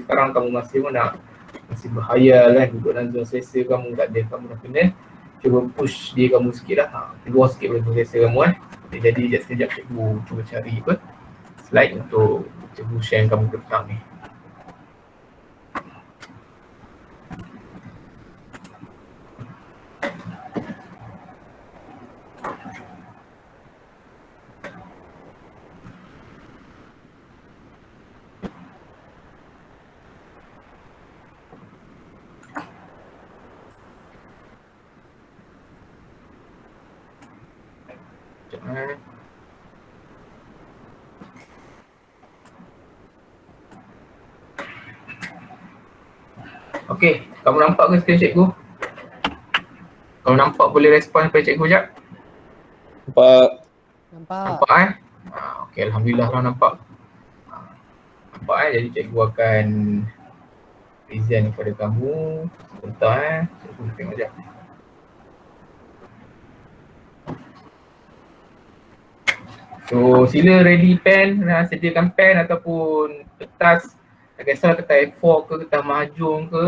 sekarang kamu masih bahaya kan duduk dalam zon selesa kamu tak ada, kamu dah kena cuba push diri kamu sikit lah, keluar sikit dari zon selesa kamu Jadi sekejap cikgu cuba cari slide untuk cikgu share kamu ke petang ni. Okey, kamu nampak ke skrin cikgu? Kalau nampak boleh respon kepada cikgu sekejap? Nampak okey, alhamdulillah lah nampak. Nampak jadi cikgu akan present kepada kamu sebentar cikgu tengok sekejap. So sila ready pen, sediakan pen ataupun kertas, tak kisah kertas A4 ke, kertas mahjong ke,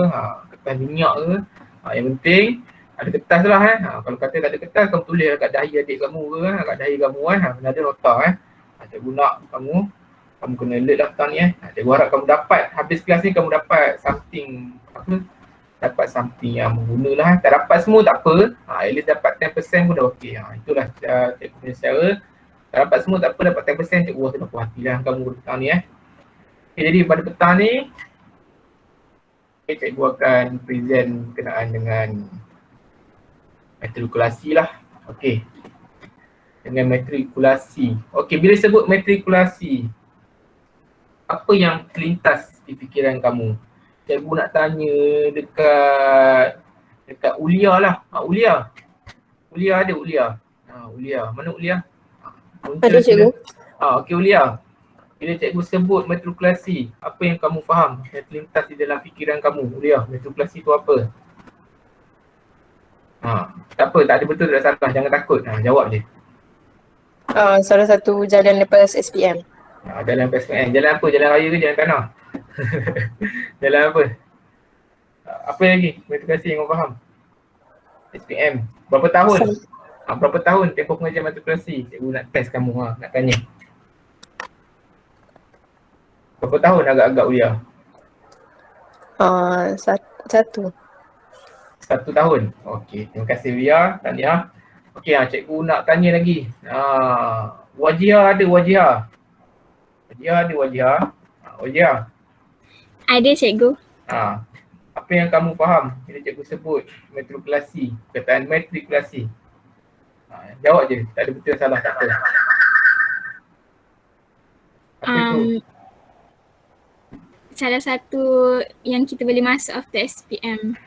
kertas minyak ke, yang penting ada kertas lah kalau kata tak ada kertas, kamu tulis kat dahi adik kamu ke, kat dahi kamu benda ada nota cikgu nak kamu kena alert lah petang ni cikgu harap kamu dapat, habis kelas ni kamu dapat something dapat something yang berguna lah. Tak dapat semua tak apa, at least dapat 10% pun dah okey. Itulah cikgu punya cara. Tak dapat semua tak apa, dapat 10% cikgu rasa dah puas hati lah kamu petang ni Okay, jadi pada petang ni cikgu akan present berkenaan dengan matrikulasi lah. Okey, dengan matrikulasi. Okey, bila sebut matrikulasi, apa yang terlintas di fikiran kamu? Cikgu nak tanya dekat Ulia lah. Ulia ada Ulia. Ulia, mana Ulia? Ada cikgu. Okey Ulia. Bila cikgu sebut matrikulasi, apa yang kamu faham? Yang terlintas di dalam fikiran kamu, Ulia, matrikulasi tu apa? Tak apa, tak ada betul tak salah, jangan takut. Jawab je. Salah satu jalan lepas SPM. Jalan lepas SPM. Jalan apa? Jalan raya ke jalan tanah? Jalan apa? Apa lagi matrikulasi yang kau faham? SPM. Berapa tahun? Berapa tahun tempoh pengajian matrikulasi? Cikgu nak test kamu, nak tanya. Berapa tahun agak-agak Ulia? 1 tahun. Okey, terima kasih Ulia. Tahniah. Okey, cikgu nak tanya lagi. Wajihah ada Wajihah? Wajihah? Ada cikgu. Apa yang kamu faham bila cikgu sebut matrikulasi, perkataan matrikulasi? Jawab je, tak ada betul salah, tak apa. Apa itu? Salah satu yang kita boleh masuk after SPM.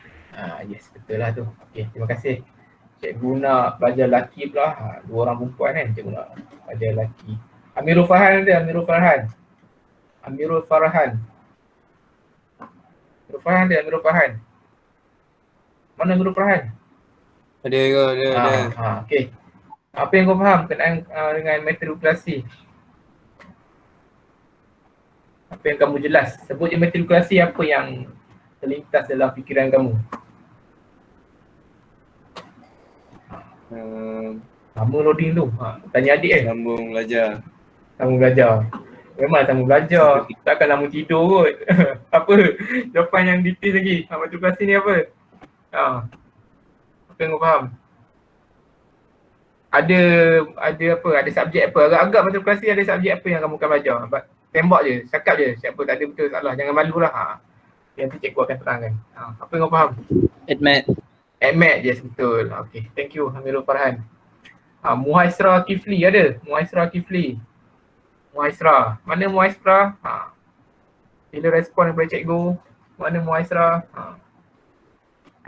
Yes, betul lah tu. Okey, terima kasih. Cikgu nak pelajar lelaki pula. 2 orang perempuan kan, cikgu nak pelajar lelaki. Amirul Farhan ada, Amirul Farhan. Mana Amirul Farhan? Ada. Okey. Apa yang kau faham berkenaan dengan matrikulasi? Apa yang kamu jelas? Sebut je matrikulasi, apa yang terlintas dalam fikiran kamu? Lama loading tu. Tanya adik Sambung belajar. Memang sambung belajar. Takkan lama tidur kot. Apa? Jawapan yang detail lagi. Matrikulasi ni apa? Apa yang kau faham? Ada apa? Ada subjek apa? Agak-agak matrikulasi ada subjek apa yang kamu akan belajar? Tembak je, cakap je. Siapa tak ada betul salah. Jangan malu lah. Nanti cikgu akan terangkan. Apa yang kau faham? Admat, yes betul. Okay, thank you Amirul Farhan. Muhaisra Kifli ada? Muhaisra. Mana Muhaisra? Bila respon daripada cikgu? Mana Muhaisra?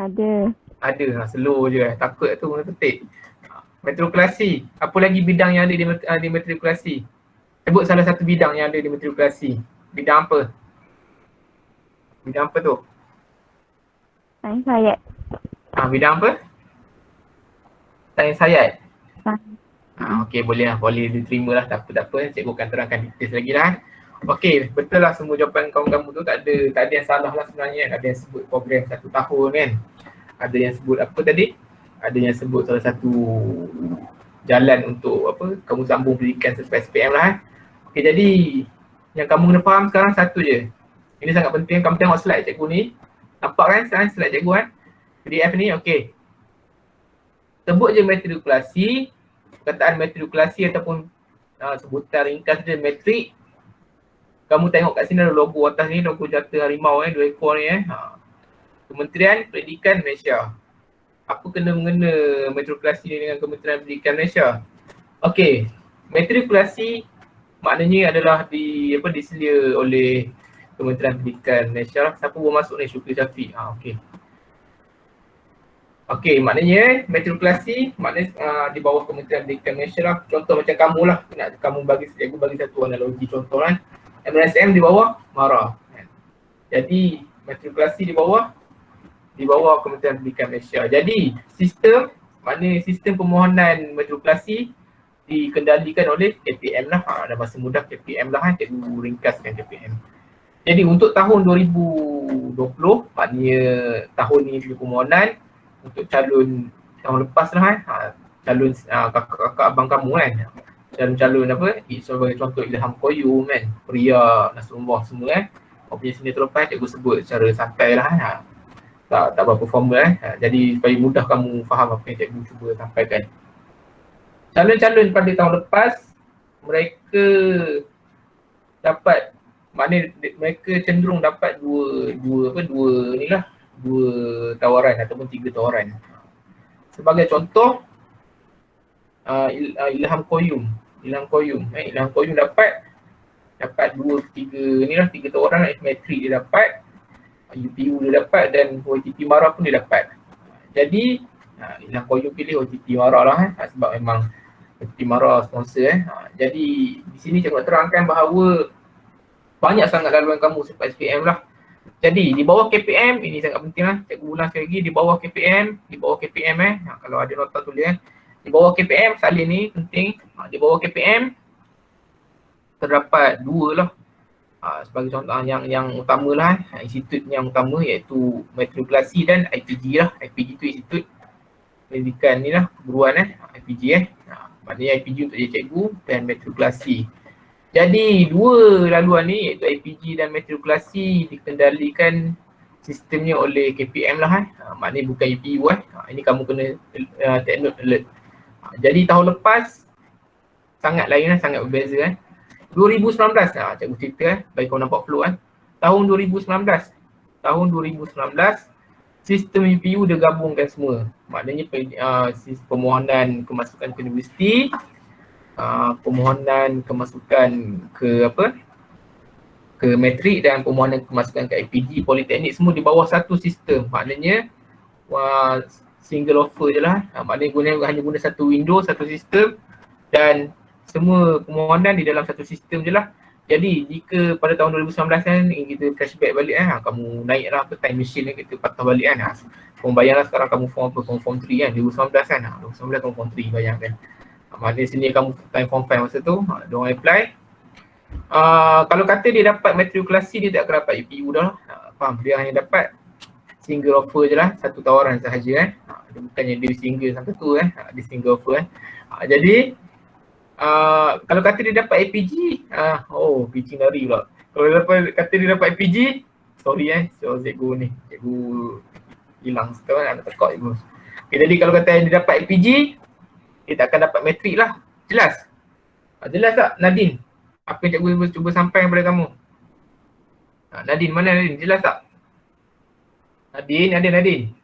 Ada. Slow je takut tu kena petik. Matrikulasi. Apa lagi bidang yang ada di matrikulasi? Sebut salah satu bidang yang ada di matrikulasi. Bidang apa? Bidang apa tu? Sains hayat. Bidang apa? Sains hayat. Okey, boleh diterima lah. Tak apa. Cikgu akan terangkan details lagi lah. Okey, betul lah semua jawapan kamu tu, tak ada yang salah lah sebenarnya. Ada yang sebut program 1 tahun kan. Ada yang sebut apa tadi? Ada yang sebut salah satu jalan untuk apa? Kamu sambung pendidikan sesuai SPM lah kan. Okey, jadi yang kamu kena faham sekarang satu je. Ini sangat penting, kamu tengok slide cikgu ni. Nampak kan sekarang slide cikgu kan? PDF ni, okey. Sebut je matrikulasi. Perkataan matrikulasi ataupun sebutan ringkas dia matrik. Kamu tengok kat sini ada logo atas ni, logo jata harimau 2 ekor ni Kementerian Pendidikan Malaysia. Apa kena-mengena matrikulasi ni dengan Kementerian Pendidikan Malaysia? Okey, matrikulasi maknanya adalah diselia oleh Kementerian Pendidikan Malaysia. Siapa baru masuk ni? Syukri Syafiq. Okey. Okey, maknanya matrikulasi maknanya di bawah Kementerian Pendidikan Malaysia lah. Contoh macam kamu lah, cikgu bagi satu analogi contoh kan. MNSM di bawah MARA. Jadi matrikulasi di bawah Kementerian Pendidikan Malaysia. Jadi sistem pemohonan matrikulasi dikendalikan oleh KPM lah. Dalam bahasa mudah KPM lah kan, cikgu ringkaskan KPM. Jadi untuk tahun 2020, maknanya tahun ni permohonan untuk calon tahun lepas lah kan. Calon kakak abang kamu kan. Calon apa, sebagai contoh Ilham Qayyum kan, Pria, Nasrullah semua kan. Kau punya sini terlepas cikgu sebut secara santai lah kan. Tak berapa formal Jadi supaya mudah kamu faham apa yang cikgu cuba sampaikan. Calon-calon pada tahun lepas, mereka dapat, maknanya mereka cenderung dapat dua tawaran ataupun 3 tawaran. Sebagai contoh, Ilham Qayyum dapat 3 tawaran matrik dia dapat, UPU dia dapat dan OTP MARA pun dia dapat. Jadi Ilham Qayyum pilih OTP MARA lah sebab memang OTP MARA sponsor Jadi di sini cikgu nak terangkan bahawa banyak sangat laluan kamu sebab SPM lah. Jadi di bawah KPM, ini sangat penting lah, cikgu ulang sekali lagi, di bawah KPM kalau ada nota tulis di bawah KPM, salin ni penting. Di bawah KPM terdapat 2 lah. Sebagai contoh yang utama lah, institut yang utama iaitu matrikulasi dan IPG lah. IPG tu institut pendidikan ni lah, perguruan IPG maknanya IPG untuk jadi cikgu dan matrikulasi. Jadi 2 laluan ni iaitu IPG dan matrikulasi dikendalikan sistemnya oleh KPM lah maknanya bukan UPU ini kamu kena take note alert. Jadi tahun lepas sangat lain sangat berbeza 2019 cikgu cerita bagi kau nampak flow Tahun 2019 sistem UPU dia gabungkan semua. Maknanya permohonan kemasukan ke universiti, permohonan kemasukan ke matrik dan permohonan kemasukan ke IPG, politeknik semua di bawah satu sistem. Maknanya single offer je lah. Maknanya hanya guna satu window, satu sistem dan semua permohonan di dalam satu sistem je lah. Jadi jika pada tahun 2019 kan kita flashback balik kamu naik lah time machine kita patah balik kamu bayanglah sekarang kamu form apa, form 3 2019 2019 kamu form 3 bayangkan. Maknanya sini kamu time form 5 masa tu, diorang apply. Kalau kata dia dapat matrikulasi dia tak akan dapat UPU dah faham, dia hanya dapat single offer je lah, satu tawaran sahaja dia bukannya dia single sampai tu dia single offer jadi kalau kata dia dapat APG, pitching lari pula. Kalau kata dia dapat APG, sorry so cikgu ni, cikgu hilang sekarang nak tekak cikgu. Okay, jadi kalau kata dia dapat APG, dia tak akan dapat matrik lah. Jelas? Jelas tak Nadine? Apa yang cikgu cuba sampaikan kepada kamu? Nadine, mana Nadine? Jelas tak? Nadine.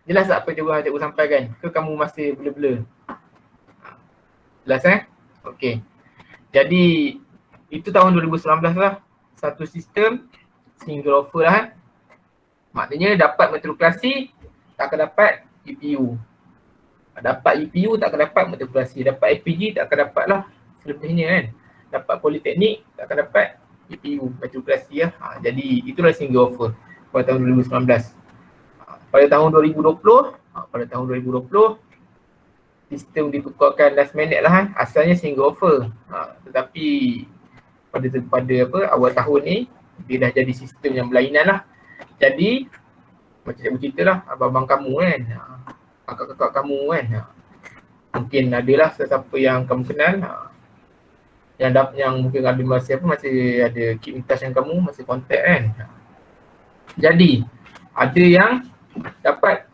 Jelas tak apa cikgu sampaikan? Ke kamu masih blur-blur? Jelas Okey. Jadi itu tahun 2019 lah. Satu sistem single offer lah maknanya dapat matrikulasi tak akan dapat UPU. Dapat UPU tak akan dapat matrikulasi. Dapat IPG tak akan dapat lah selebihnya kan. Dapat politeknik tak akan dapat UPU matrikulasi jadi itulah single offer pada tahun 2019. Pada tahun 2020 sistem ditukarkan last minute lah Asalnya single offer tetapi pada awal tahun ni dia dah jadi sistem yang berlainan lah. Jadi macam cikgu cerita lah, abang-abang kamu kan, kakak-kakak kamu kan, mungkin adalah sesiapa yang kamu kenal yang mungkin ada masih ada keep in touch dengan kamu, masih contact kan. Jadi ada yang dapat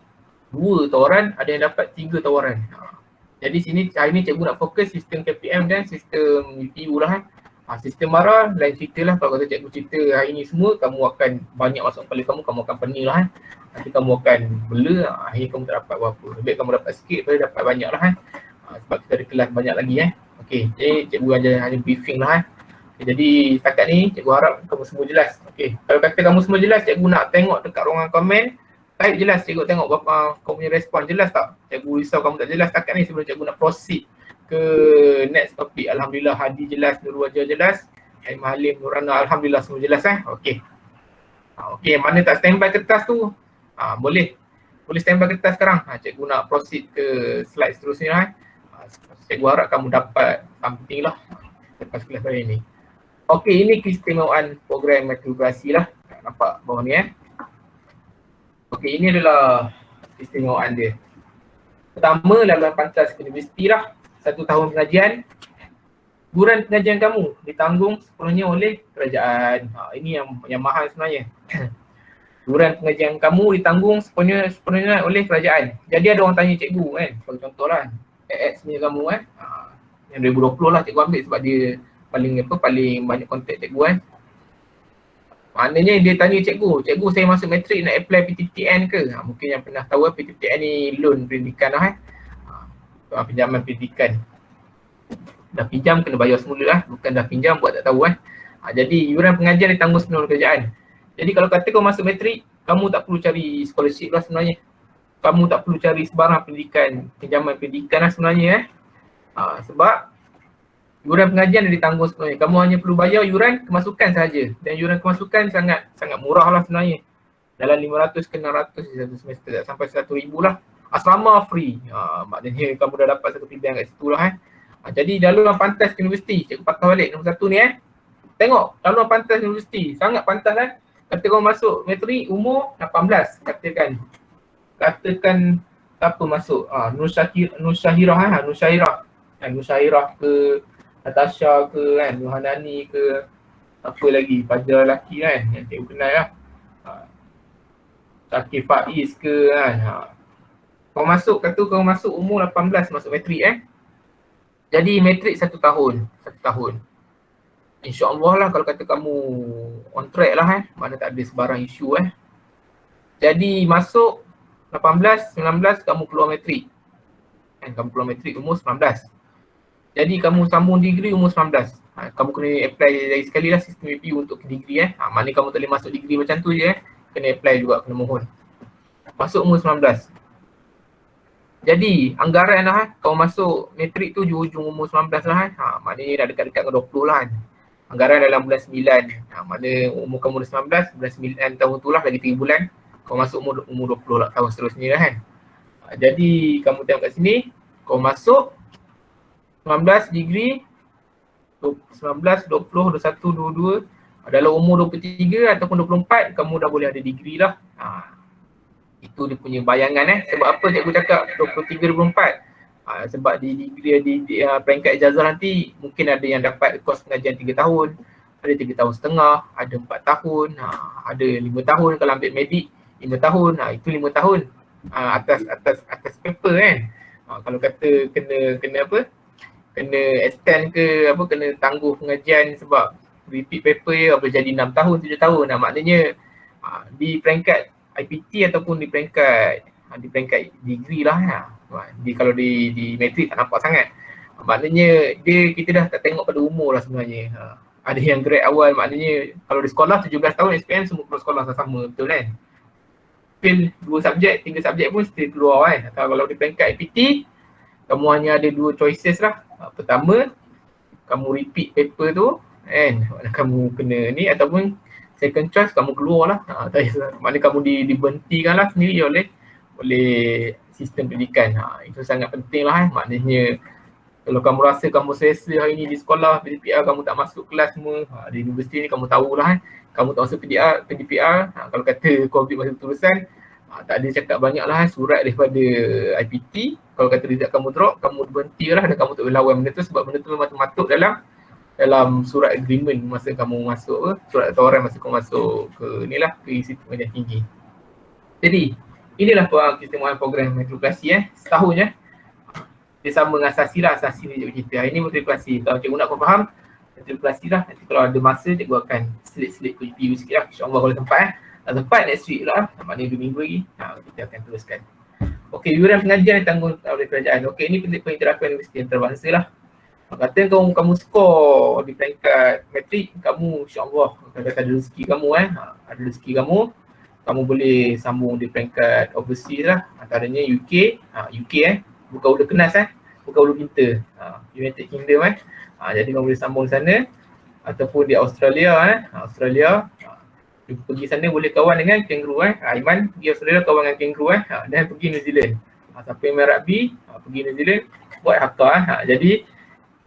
2 tawaran, ada yang dapat 3 tawaran. Jadi sini hari ni cikgu nak fokus sistem KPM dan sistem UPU lah kan. Sistem MARA lain cerita lah. Kalau kata cikgu cerita hari ni semua, kamu akan banyak masuk kepala kamu akan pening lah kan. Nanti kamu akan bela, akhirnya kamu tak dapat apa-apa. Lebih kamu dapat sikit daripada dapat banyak lah kan. Sebab kita ada kelas banyak lagi Okey, jadi cikgu hanya briefing lah kan. Jadi setakat ni cikgu harap kamu semua jelas. Okey, kalau kata kamu semua jelas, cikgu nak tengok dekat ruangan komen. Type jelas, cikgu tengok berapa kau punya respon jelas tak? Cikgu risau kamu tak jelas setakat ni sebelum cikgu nak proceed ke next topik. Alhamdulillah Hadi jelas, Nur Wajah jelas, Aimah Halim, Nurana, alhamdulillah semua jelas Okey. Okey, mana tak standby kertas tu? Boleh standby kertas sekarang. Cikgu nak proceed ke slide seterusnya Cikgu harap kamu dapat something lah lepas kelas hari ni. Okey, ini keistimewaan program matrikulasi lah. Nampak bawah ni Okey, ini adalah keistimewaan dia. Pertama, laluan pantas ke universiti lah. 1 tahun pengajian. Yuran pengajian kamu ditanggung sepenuhnya oleh kerajaan. Ini yang mahal sebenarnya. Yuran pengajian kamu ditanggung sepenuhnya oleh kerajaan. Jadi ada orang tanya cikgu kan, sebagai contoh lah. AX punya kamu yang 2020 lah cikgu ambil sebab dia paling banyak kontak cikgu kan. Maknanya dia tanya cikgu, saya masuk matrik nak apply PTPTN ke? Mungkin yang pernah tahu PTPTN ni loan pendidikan lah pinjaman pendidikan. Dah pinjam kena bayar semula lah, bukan dah pinjam buat tak tahu Jadi yuran pengajian ditanggung sepenuh oleh kerajaan. Jadi kalau kata kau masuk matrik, kamu tak perlu cari scholarship lah sebenarnya. Kamu tak perlu cari sebarang pendidikan, pinjaman pendidikan lah sebenarnya sebab yuran pengajian dia ditanggung sebenarnya. Kamu hanya perlu bayar yuran kemasukan sahaja. Dan yuran kemasukan sangat murah lah sebenarnya. Dalam 500 ke 600 di satu semester, tak sampai 100,000 lah. Asrama free. Maknanya kamu dah dapat satu pilihan kat situ lah Jadi laluan pantas ke universiti, cikgu patah balik nombor 1 ni Tengok laluan pantas universiti, sangat pantas Kata kau masuk matrik umur 18, katakan siapa masuk? Nur Syahirah ke Natasha ke kan, Nuhanani ke apa lagi, pelajar lelaki kan yang cikgu kenal lah. Syakir Faiz ke kan. Kau masuk umur 18 masuk matrik Jadi matrik 1 tahun. InsyaAllah lah kalau kata kamu on track lah mana tak ada sebarang isu Jadi masuk 18, 19 kamu keluar matrik. Kamu keluar matrik umur 19. Jadi kamu sambung degree umur 19. Kamu kena apply lagi sekali lah sistem UPU untuk ke degree Maknanya kamu tak boleh masuk degree macam tu je Kena apply juga, kena mohon. Masuk umur 19. Jadi anggaran lah kau masuk matrik tu hujung umur 19 lah maknanya dah dekat-dekat dengan 20 lah Anggaran dalam bulan 9. Maknanya umur kamu dah 19, bulan 9 tahun tu lah lagi 3 bulan. Kau masuk umur 20 lah tahun seterusnya kan. Jadi kamu tengok kat sini, kau masuk 19 degree, 19, 20, 21, 22, dalam umur 23 ataupun 24, kamu dah boleh ada degree lah. Itu dia punya bayangan Sebab apa cikgu cakap 23, 24? Sebab di degree di peringkat ijazah nanti, mungkin ada yang dapat kos pengajian 3 tahun, ada 3 tahun setengah, ada 4 tahun, ada 5 tahun kalau ambil medik, 5 tahun, itu 5 tahun atas paper kan. Kalau kata kena extend ke kena tangguh pengajian sebab repeat paper boleh jadi 6 tahun, 7 tahun. Maknanya di peringkat IPT ataupun di peringkat degree lah kalau di matrik tak nampak sangat. Maknanya kita dah tak tengok pada umur lah sebenarnya. Ada yang grade awal, maknanya kalau di sekolah 17 tahun SPM semua keluar sekolah sama, betul kan? Fail 2 subjek, 3 subjek pun still keluar kan. Atau kalau di peringkat IPT, kamu hanya ada 2 choices lah. Pertama, kamu repeat paper tu kan, kamu kena ni, ataupun second choice kamu keluar lah. Maknanya kamu dibentikan lah sendiri oleh sistem pendidikan. Itu sangat penting lah Maknanya Kalau kamu rasa kamu selesa hari ni di sekolah, PDPR kamu tak masuk kelas semua, di universiti ni kamu tahulah kamu tak masuk PDPR, kalau kata COVID masih terusan, tak ada cakap banyak lah surat daripada IPT. Kalau kata result kamu drop, kamu berhenti lah dan kamu tak boleh lawan benda tu sebab benda tu memang termaktub dalam surat agreement masa kamu masuk surat tawaran masa kamu masuk ke ni lah, ke institut pendidikan tinggi. Jadi inilah keistimewaan program matrikulasi setahun dia sama dengan asasi lah, asasi ni cikgu cerita. Ini matrikulasi. Kalau cikgu nak kau faham, matrikulasi lah. Nanti kalau ada masa, cikgu akan selit-selit PU sikit lah. InsyaAllah kalau tempat tak tempat next week lah. Maknanya 2 minggu lagi. Kita akan teruskan. Okey, yuran pengajian ditanggung oleh kerajaan. Okey, ini pengiktirafan universiti antarabangsa lah. Kata kamu skor di peringkat matrik, kamu insyaAllah kata ada rezeki kamu ada rezeki kamu boleh sambung di peringkat overseas lah. Antaranya UK, bukan Ulu Kenas bukan Ulu Pinta, United Kingdom jadi kamu boleh sambung di sana ataupun di Australia pergi sana boleh kawan dengan kangaroo Aiman pergi Australia kawan dengan kangaroo dan pergi New Zealand. Siapa yang main rugby pergi New Zealand buat haka jadi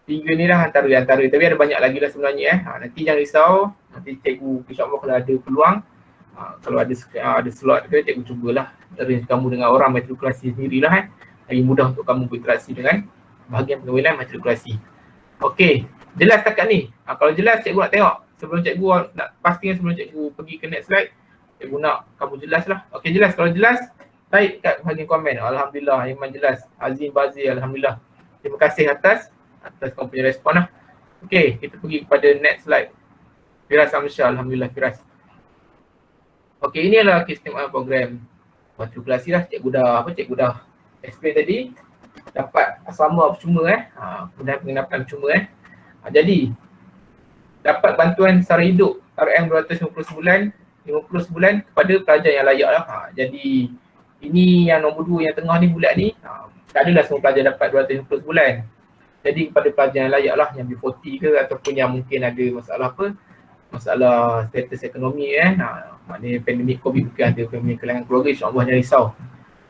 3 ni lah antara tapi ada banyak lagi lah sebenarnya nanti jangan risau, nanti cikgu insyaAllah kalau ada peluang kalau ada slot ke cikgu cubalah arrange kamu dengan orang matrikulasi sendirilah lagi mudah untuk kamu berinteraksi dengan bahagian pengawalan matrikulasi. Okey, jelas setakat ni. Kalau jelas cikgu nak tengok sebelum cikgu nak pastikan sebelum cikgu pergi ke next slide, cikgu nak kamu jelas lah. Okey, jelas. Kalau jelas, type kat bahagian komen. Alhamdulillah, Iman jelas. Azim Bazir, Alhamdulillah. Terima kasih atas kamu punya respon lah. Okey, kita pergi kepada next slide. Firas Amsyah, Alhamdulillah Firas. Okey, ini adalah keistimewaan program matrikulasi lah. Cikgu dah explain tadi, dapat asrama percuma kemudian penginapan percuma jadi dapat bantuan sara hidup RM 250 sebulan kepada pelajar yang layak lah. Jadi ini yang nombor 2 yang tengah ni bulat ni tak adalah semua pelajar dapat 250 sebulan. Jadi kepada pelajar yang layak lah, yang B40 ke ataupun yang mungkin ada masalah status ekonomi maknanya pandemik COVID mungkin ada family kelangan keluarga, insyaAllah jangan risau.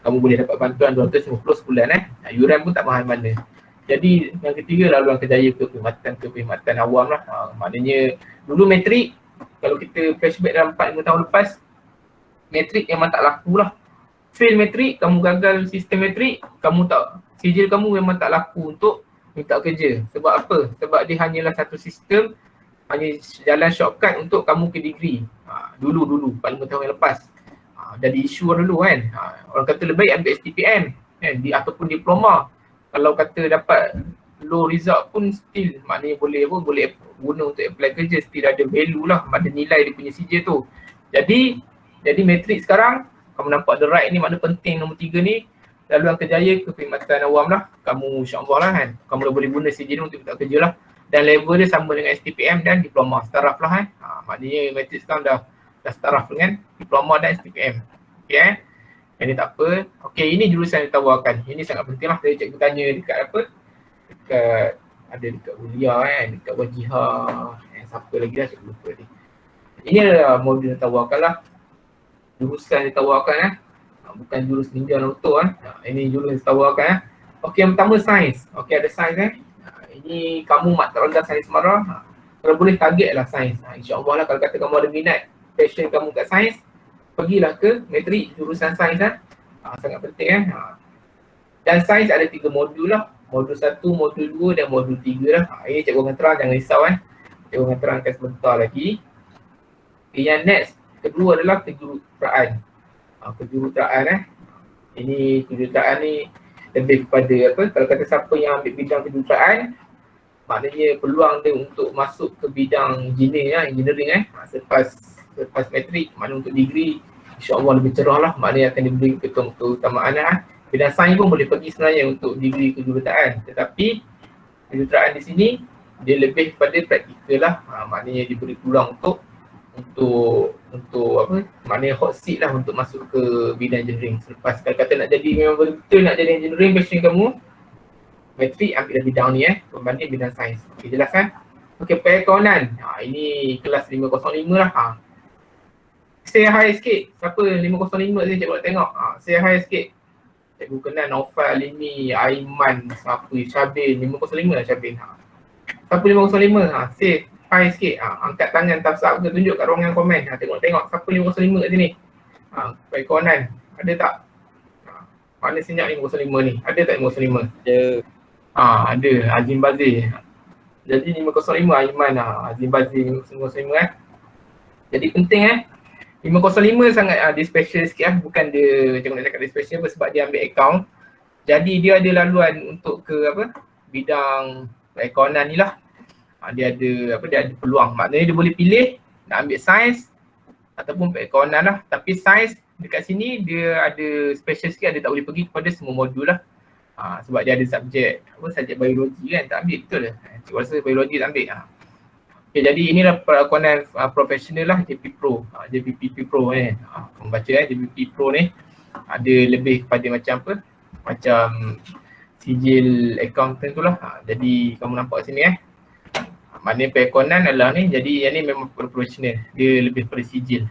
Kamu boleh dapat bantuan 250 sebulan yuran pun tak mahal mana. Jadi yang ketiga laluan kerjaya ke perkhidmatan awam lah. Maknanya dulu matrik, kalau kita flashback dalam 4-5 tahun lepas, matrik memang tak laku lah. Fail matrik, kamu gagal sistem matrik, sijil kamu memang tak laku untuk minta kerja. Sebab apa? Sebab dia hanyalah satu sistem, hanya jalan shortcut untuk kamu ke degree. Dulu 4-5 tahun yang lepas. Jadi isu dulu orang kata lebih baik ambil STPM ataupun diploma. Kalau kata dapat low result pun still maknanya boleh guna untuk apply kerja, still ada value lah, ada nilai dia punya CJ tu. Jadi matrik sekarang kamu nampak the right ni makna penting nombor 3 ni, laluan kerjaya ke perkhidmatan awam lah. Kamu insyaAllah lah kamu dah boleh guna CJ ni untuk minta kerja lah. Dan level dia sama dengan STPM dan diploma staraf lah maknanya matrik sekarang dah staraf dengan diploma dan STPM. Okey ini tak apa. Okey, ini jurusan yang ditawarkan. Ini sangat penting lah. Saya cikgu tanya dekat dekat Ulia dekat Wajihah, siapa lagi lah cikgu lupa tadi. Ini adalah modul yang ditawarkan lah. Jurusan yang ditawarkan bukan jurus Ninja Naruto ini jurus yang ditawarkan Okey, yang pertama sains. Okey, ada sains ini kamu mata rendah sains marah. Kalau boleh target lah sains. InsyaAllah lah kalau kata kamu ada minat, passion kamu kat sains, pergilah ke matrik jurusan sains sangat penting Dan sains ada 3 modul lah. Modul 1, modul 2 dan modul 3 lah. Ini cikgu akan terang, jangan risau Cikgu akan terangkan sebentar lagi. Yang next, kedua adalah kejuruteraan. Kejuruteraan Ini kejuruteraan ni lebih kepada kalau kata siapa yang ambil bidang kejuruteraan, maknanya peluang dia untuk masuk ke bidang engineering Lepas matrik, maknanya untuk degree insyaAllah lebih cerah lah, maknanya akan diberi keutamaan Bidang sains pun boleh pergi sebenarnya untuk degree kejuruteraan, tetapi kejuruteraan di sini dia lebih kepada praktikal lah, maknanya diberi peluang untuk maknanya hot seat lah untuk masuk ke bidang engineering. Selepas kalau kata nak jadi, memang betul nak jadi engineering, passion kamu matrik, ambil bidang ni berbanding bidang sains. Okey, jelas Okey, perakaunan. Ini kelas 505 lah. Say hi sikit. Siapa 505 ni cikgu nak tengok. Say hi sikit. Cikgu kenal Naufal, Lini, Aiman, siapa, Syabin, 505 lah Syabin. Siapa 505? Save, hi sikit. Angkat tangan, thumbs up ke, tunjuk kat ruangan komen. Tengok siapa 505 kat sini. Pekonan, ada tak? Mana senyap 505 ni? Ada tak 505? Ada, Azim Bazir. Jadi 505 Aiman Azim Bazir 505 Jadi penting 505 sangat dia special sikit bukan dia jangan nak cakap dia special sebab dia ambil account. Jadi dia ada laluan untuk ke bidang perekonomian ni lah. Dia ada peluang. Maknanya dia boleh pilih nak ambil sains ataupun perekonomian lah. Tapi sains dekat sini dia ada special sikit, dia tak boleh pergi kepada semua modul lah. Sebab dia ada subjek biologi kan, tak ambil betul lah. Cikgu rasa biologi tak ambil. Okay, jadi inilah perekonomian profesional lah, JP Pro. JPP Pro ni. Kamu baca JPP Pro ni ada lebih kepada macam macam sijil accountant tu lah. Jadi kamu nampak kat sini maknanya perekonomian adalah ni, jadi yang ni memang profesional. Dia lebih pada sijil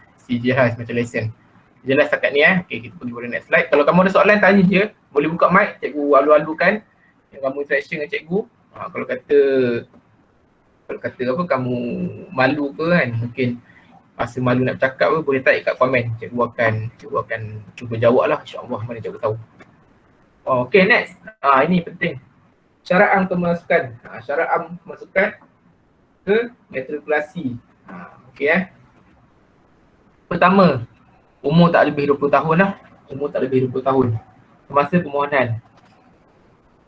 khas macam lesen. Jelas setakat ni Okay, kita pergi pada next slide. Kalau kamu ada soalan tanya je, boleh buka mic, cikgu alu-alukan yang kamu interaction dengan cikgu. Kalau kata kamu malu ke kan, mungkin rasa malu nak bercakap boleh type kat komen. Cikgu akan cuba jawab lah, insyaAllah mana cikgu tahu. Okay, next. Ini penting. Syarat kemasukan. Syarat kemasukan ke matrikulasi. Okay Pertama, umur tak lebih 20 tahun lah. Umur tak lebih 20 tahun semasa permohonan.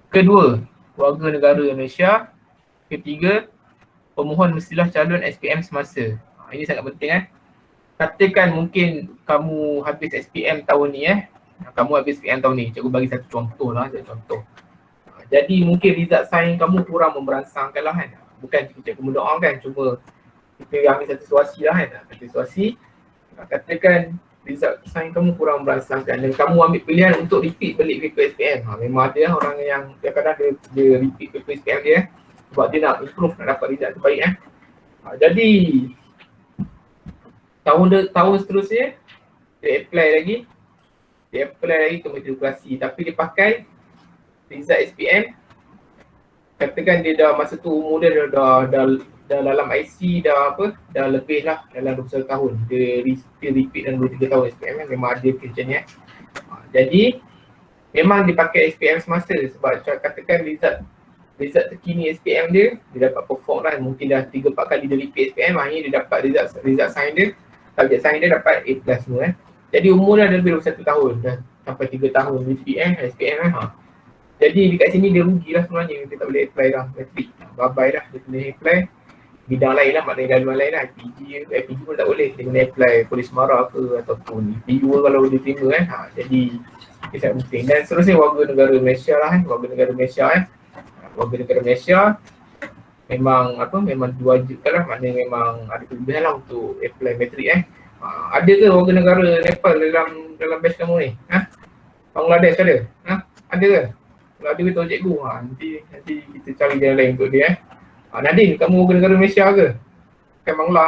Kedua, warga negara Malaysia. Ketiga, pemohon mestilah calon SPM semasa. Ini sangat penting Katakan mungkin kamu habis SPM tahun ni Cikgu bagi satu contoh lah, Jadi mungkin result sains kamu kurang memberansangkan lah kan. Bukan cikgu mendoakan, cuma kita ambil satu situasi lah kan. Satu situasi, katakan result sains kamu kurang merangsangkan dan kamu ambil pilihan untuk repeat balik paper SPM. Memang ada orang yang kadang-kadang dia repeat paper SPM dia sebab dia nak improve, nak dapat result terbaik Jadi tahun seterusnya dia apply lagi ke matrikulasi, tapi dia pakai result SPM. Katakan dia dah masa tu umur dia dah dalam IC dah lebih lah dalam 21 tahun. Dia repeat dalam 23 tahun SPM memang ada macam ni Jadi memang dipakai SPM semasa sebab katakan result terkini SPM dia dapat perform lah, mungkin dah 3-4 kali dia repeat SPM, akhirnya dia dapat result sains dia, subjek sains dia dapat A+ semua Jadi umur dah lebih 21 tahun, dah sampai 3 tahun repeat SPM Jadi dekat sini dia rugi lah sebenarnya, dia tak boleh apply dah matrik. Bye-bye dah, dia boleh apply bidang lain lah, maknanya laluan lain lah. IPG pun tak boleh, dia kena apply Polis Mara ke ataupun PU kalau dia terima Jadi dia sangat penting. Dan seterusnya warga negara Malaysia lah warga negara Malaysia memang diwajibkan lah, maknanya memang ada kelebihan lah untuk apply matrik Ada ke warga negara Nepal dalam batch kamu ni? Bangladesh ada? Ada ke? Kalau ada beritahu cikgu, nanti kita cari jalan lain untuk dia Nadine, kamu warga negara Malaysia ke? Bukan Bangla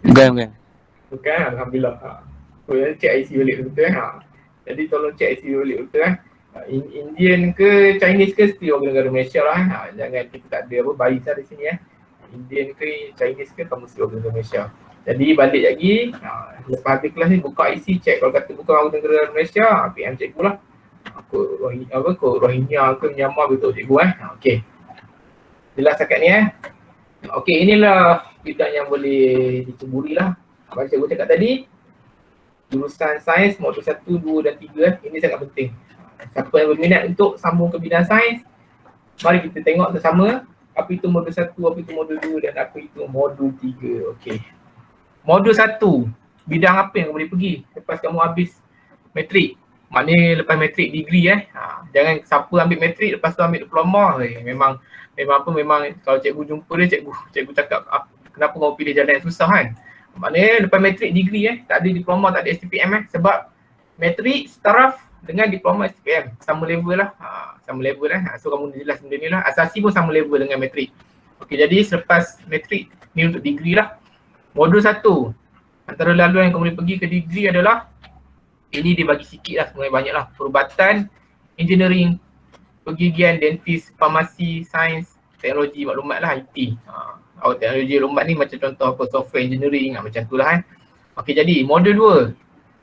Bukan. Bukan, Alhamdulillah cek IC balik betul Jadi tolong cek IC balik betul Indian ke Chinese ke still warga negara Malaysia lah Jangan kita tak ada bias di sini Indian ke Chinese ke kamu still warga negara Malaysia. Jadi balik lagi, lepas habis kelas ni buka IC cek, kalau kata bukan warga negara Malaysia, PM cikgu lah kod Rohingya ke Myanmar betul cikgu Okay, jelas setakat ni Okay, inilah bidang yang boleh diceburi lah. Macam cikgu cakap tadi, jurusan sains modul 1, 2 dan 3 ini sangat penting. Siapa yang berminat untuk sambung ke bidang sains, mari kita tengok bersama apa itu modul 1, apa itu modul 2 dan apa itu modul 3. Okay, modul 1, bidang apa yang boleh pergi lepas kamu habis matrik. Maknanya lepas matrik degree jangan siapa ambil matrik lepas tu ambil diploma. Memang kalau cikgu jumpa dia, cikgu cakap kenapa kau pilih jalan yang susah kan. Maknanya lepas matrik degree tak ada diploma, tak ada STPM sebab matrik taraf dengan diploma STPM sama level lah. So kamu jelas benda ni lah, asasi pun sama level dengan matrik. Okay, jadi selepas matrik ni untuk degree lah. Modul 1, antara laluan yang kamu boleh pergi ke degree adalah Ini dia bagi sikit lah, sebenarnya banyak lah. Perubatan, engineering, pergigian, dentist, farmasi, sains, teknologi maklumat lah, IT. Teknologi maklumat ni macam contoh apa, software engineering macam tu lah kan. Okey, jadi modul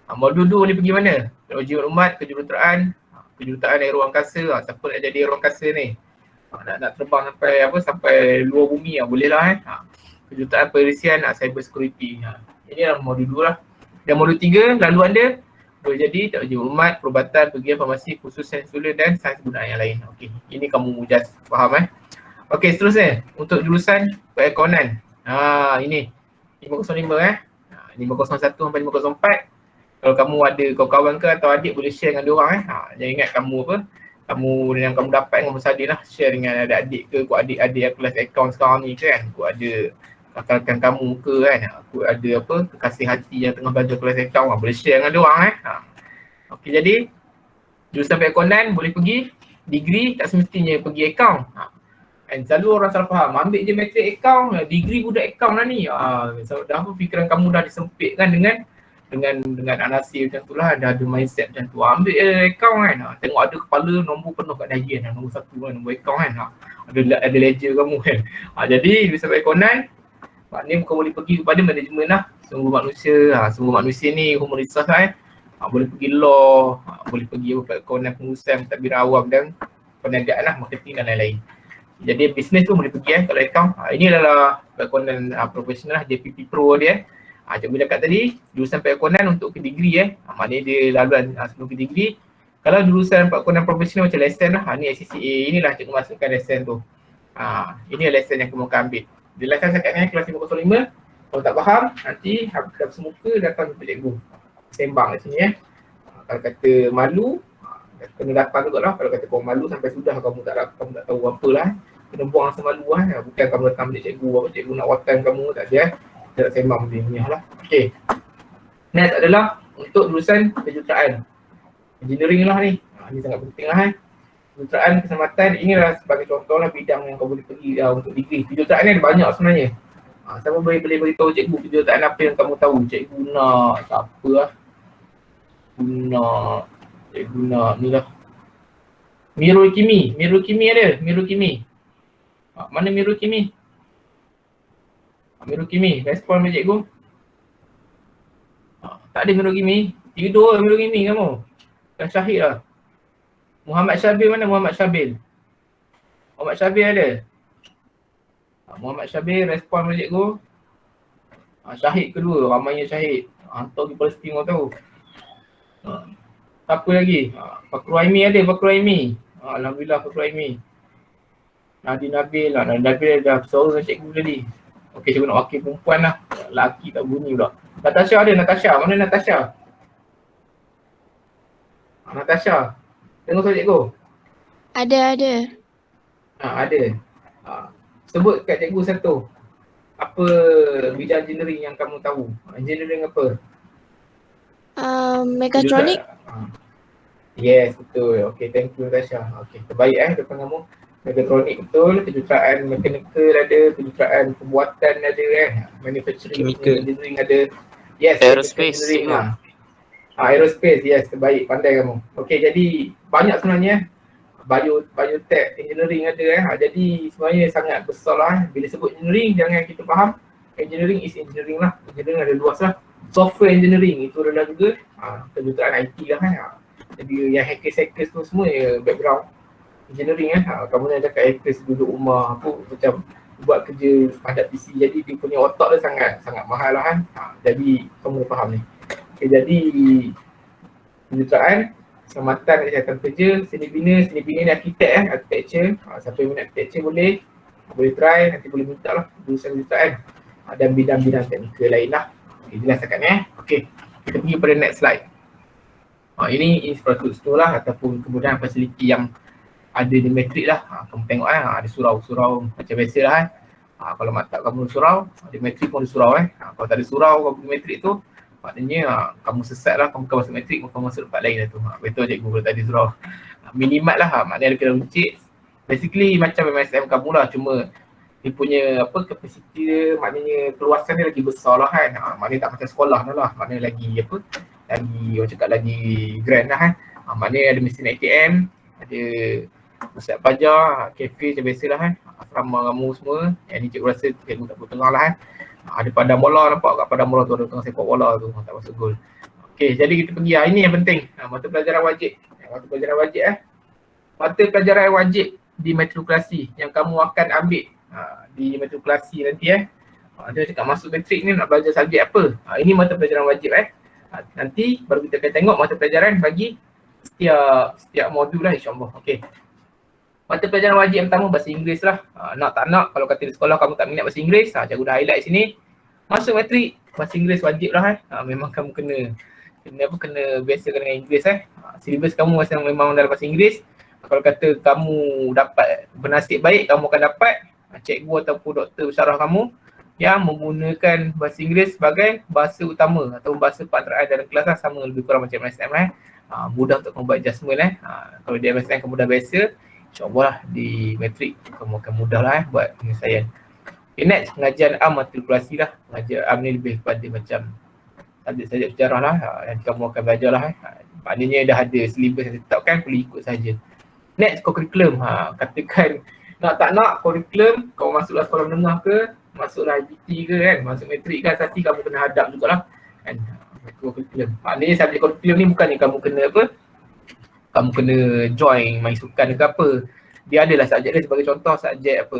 2. Modul 2 boleh pergi mana? Teknologi maklumat, kejuruteraan, kejuruteraan aeroangkasa. Siapa nak jadi aeroangkasa ni? Nak terbang sampai luar bumi boleh lah kan. Kejuruteraan perisian, cyber security. Ini lah modul 2 lah. Dan modul 3 lalu anda boleh jadi teknologi maklumat, perubatan, pergian farmasi, khusus sains seluler dan sains gunaan yang lain. Okey, ini kamu just faham Okey, seterusnya untuk jurusan perekonan. Ini 505 501 sampai 504. Kalau kamu ada kawan-kawan ke atau adik boleh share dengan dia orang Jangan ingat kamu kamu yang kamu dapat dengan bersalin lah, share dengan adik-adik ke, kau adik-adik yang kelas account sekarang ni kan. Kau ada rakan-rakan kamu ke kan, aku ada kekasih hati yang tengah belajar kelas account boleh share dengan dia orang Okey, jadi jurusan perekonan boleh pergi, degree tak semestinya pergi account. And selalu orang salah faham, ambil je matrik account, degree budak account lah ni. So, dah fikiran kamu dah disempitkan dengan anasir macam tu lah, dah ada mindset macam tu. Ambil account kan, tengok ada kepala nombor penuh kat dahi kan, nombor 1 kan, nombor account kan. Ada ledger kamu kan. Jadi jurusan perekonan maknanya kau boleh pergi kepada manajemen lah, sumber manusia. Sumber manusia ni human resource lah boleh pergi law, boleh pergi perekonan, pengurusan, pentadbiran awam dan perniagaan lah, marketing dan lain-lain. Jadi bisnes tu boleh pergi kalau account. Ini adalah perekonan profesional lah, JPP Pro dia. Cikgu cakap tadi, jurusan perekonan untuk ke degree maknanya dia laluan sebelum ke degree. Kalau jurusan perekonan profesional macam lesen lah, ni SCCA, inilah cikgu masukkan lesen tu. Ini lesen yang kamu akan ambil. Dia lesen sekatnya kelas 505. Kalau tak faham, nanti habis semuka datang jumpa cikgu. Sembang kat sini Kalau kata malu, kena datang juga lah. Kalau kata kau malu sampai sudah kamu tak tahu apa lah, kena buang rasa malu lah. Bukan kamu datang balik cikgu, cikgu nak watan kamu, tak ada tak sembang macam ni lah. Okay, next adalah untuk jurusan kejuruteraan engineering lah ni. Ni sangat penting lah kejuruteraan keselamatan. Inilah sebagai contoh lah bidang yang kau boleh pergi untuk degree. Kejuruteraan ni ada banyak sebenarnya. Siapa boleh beritahu cikgu kejuruteraan apa yang kamu tahu? Cikgu nak siapa lah? Cikgu nak ni lah, Mirukimi ada? Mirukimi. Mana Mirukimi? Mirukimi, respon sama cikgu. Tak ada Mirukimi. Tidur Mirukimi kamu. Dah syahid lah. Muhammad Syabil mana? Muhammad Syabil ada? Muhammad Syabil respon sama cikgu. Syahid kedua, ramainya syahid. Hantar pergi Palestin kau tahu. Siapa lagi? Fakrul Aimi ada, Fakrul Aimi. Alhamdulillah Fakrul Aimi. Nadi Nabil lah, Nadi Nabil dah bersuara dengan cikgu tadi. Okey, cikgu nak wakil perempuan lah. Laki tak bunyi pula. Natasha ada, Natasha. Mana Natasha? Natasha. Tengok suara cikgu. Ada. Ada. Sebut kat cikgu satu. Apa bidang engineering yang kamu tahu? Engineering apa? Mechatronic. Yes, betul. Okay, thank you Natasha. Okay, terbaik depan kamu. Mechatronic betul, kejuruteraan mechanical ada, kejuruteraan pembuatan ada manufacturing, Chemical. engineering ada. Yes, Aerospace. Aerospace, yes, terbaik, pandai kamu. Okay, jadi banyak sebenarnya. Biotech, engineering ada Jadi sebenarnya sangat besar lah. Bila sebut engineering, jangan kita faham engineering is engineering lah. Engineering ada luas lah. Software engineering itu adalah juga kejuruteraan IT lah Jadi yang hackers tu semua background engineering kamu nak cakap hackers duduk rumah macam buat kerja padat PC, jadi dia punya otak dia sangat mahal lah jadi kamu faham ni. Okay, jadi kejuruteraan keselamatan, kesihatan kerja, seni bina ni arkitek architecture. Siapa yang minat architecture boleh try, nanti boleh minta lah jurusan kejuruteraan dan bidang-bidang teknikal lain lah. Okay, jelas akak Okay, kita pergi pada next slide. Ini infrastruktur lah ataupun kemudahan fasiliti yang ada di matrik lah. Kamu tengok ada surau-surau macam biasa lah kalau maktab kamu surau, di matrik pun ada surau kalau tak ada surau kamu di matrik tu, maknanya kamu sesat lah, kamu bukan masuk matrik, kamu masuk tempat lain lah tu. Betul cikgu kalau tak ada surau. Minimat lah, maknanya ada kena runcit. Basically macam MSM kamu lah, cuma dia punya kapasiti dia, maknanya keluasan dia lagi besar lah maknanya tak macam sekolah lah, maknanya lagi lagi orang cakap lagi grand lah kan. Maknanya ada mesin ATM, ada pusat pajar, kafe macam biasa lah kan. Asrama kamu semua. Yang ni cikgu rasa cikgu tak perlu tengah lah kan. Ada padang bola, nampak kat padang bola tu ada tengah sepak bola tu, tak masuk gol. Okey, jadi kita pergi. Ini yang penting. Mata pelajaran wajib. Mata pelajaran wajib Mata pelajaran wajib di matrikulasi yang kamu akan ambil di matrikulasi nanti Dia cakap masuk matrik ni nak belajar subjek apa. Ini mata pelajaran wajib nanti baru kita akan tengok mata pelajaran bagi setiap modul lah insyaAllah. Okey. Mata pelajaran wajib yang pertama bahasa Inggeris lah. Nak tak nak, kalau kata di sekolah kamu tak minat bahasa Inggeris, cikgu dah highlight sini. Masuk matrik, bahasa Inggeris wajib lah memang kamu kena biasakan dengan Inggeris Silibus kamu memang dalam bahasa Inggeris. Kalau kata kamu dapat bernasib baik, kamu akan dapat cikgu ataupun doktor syarah kamu yang menggunakan bahasa Inggeris sebagai bahasa utama atau bahasa panteraan dalam kelas sama lebih kurang macam MSM mudah untuk kamu buat adjustment Kalau di MSM kamu dah biasa, insyaAllah lah di matrik kamu akan mudah lah buat penyelesaian. Okay, next, pengajian matrikulasi lah. Pengajian ni lebih kepada macam subjek sejarah lah. Nanti kamu akan belajar lah maknanya dah ada silibus yang ditetapkan, perlu ikut saja. Next, kurikulum. Katakan nak tak nak kurikulum, kau masuklah sekolah menengah ke, masuklah IPT ke kan, masuk matrik ke asasi, kamu kena hadap jugalah kan. Kurikulum. Maknanya subjek kurikulum ni bukannya kamu kena apa, kamu kena join main sukan ke apa. Dia adalah subjek dia sebagai contoh subjek apa,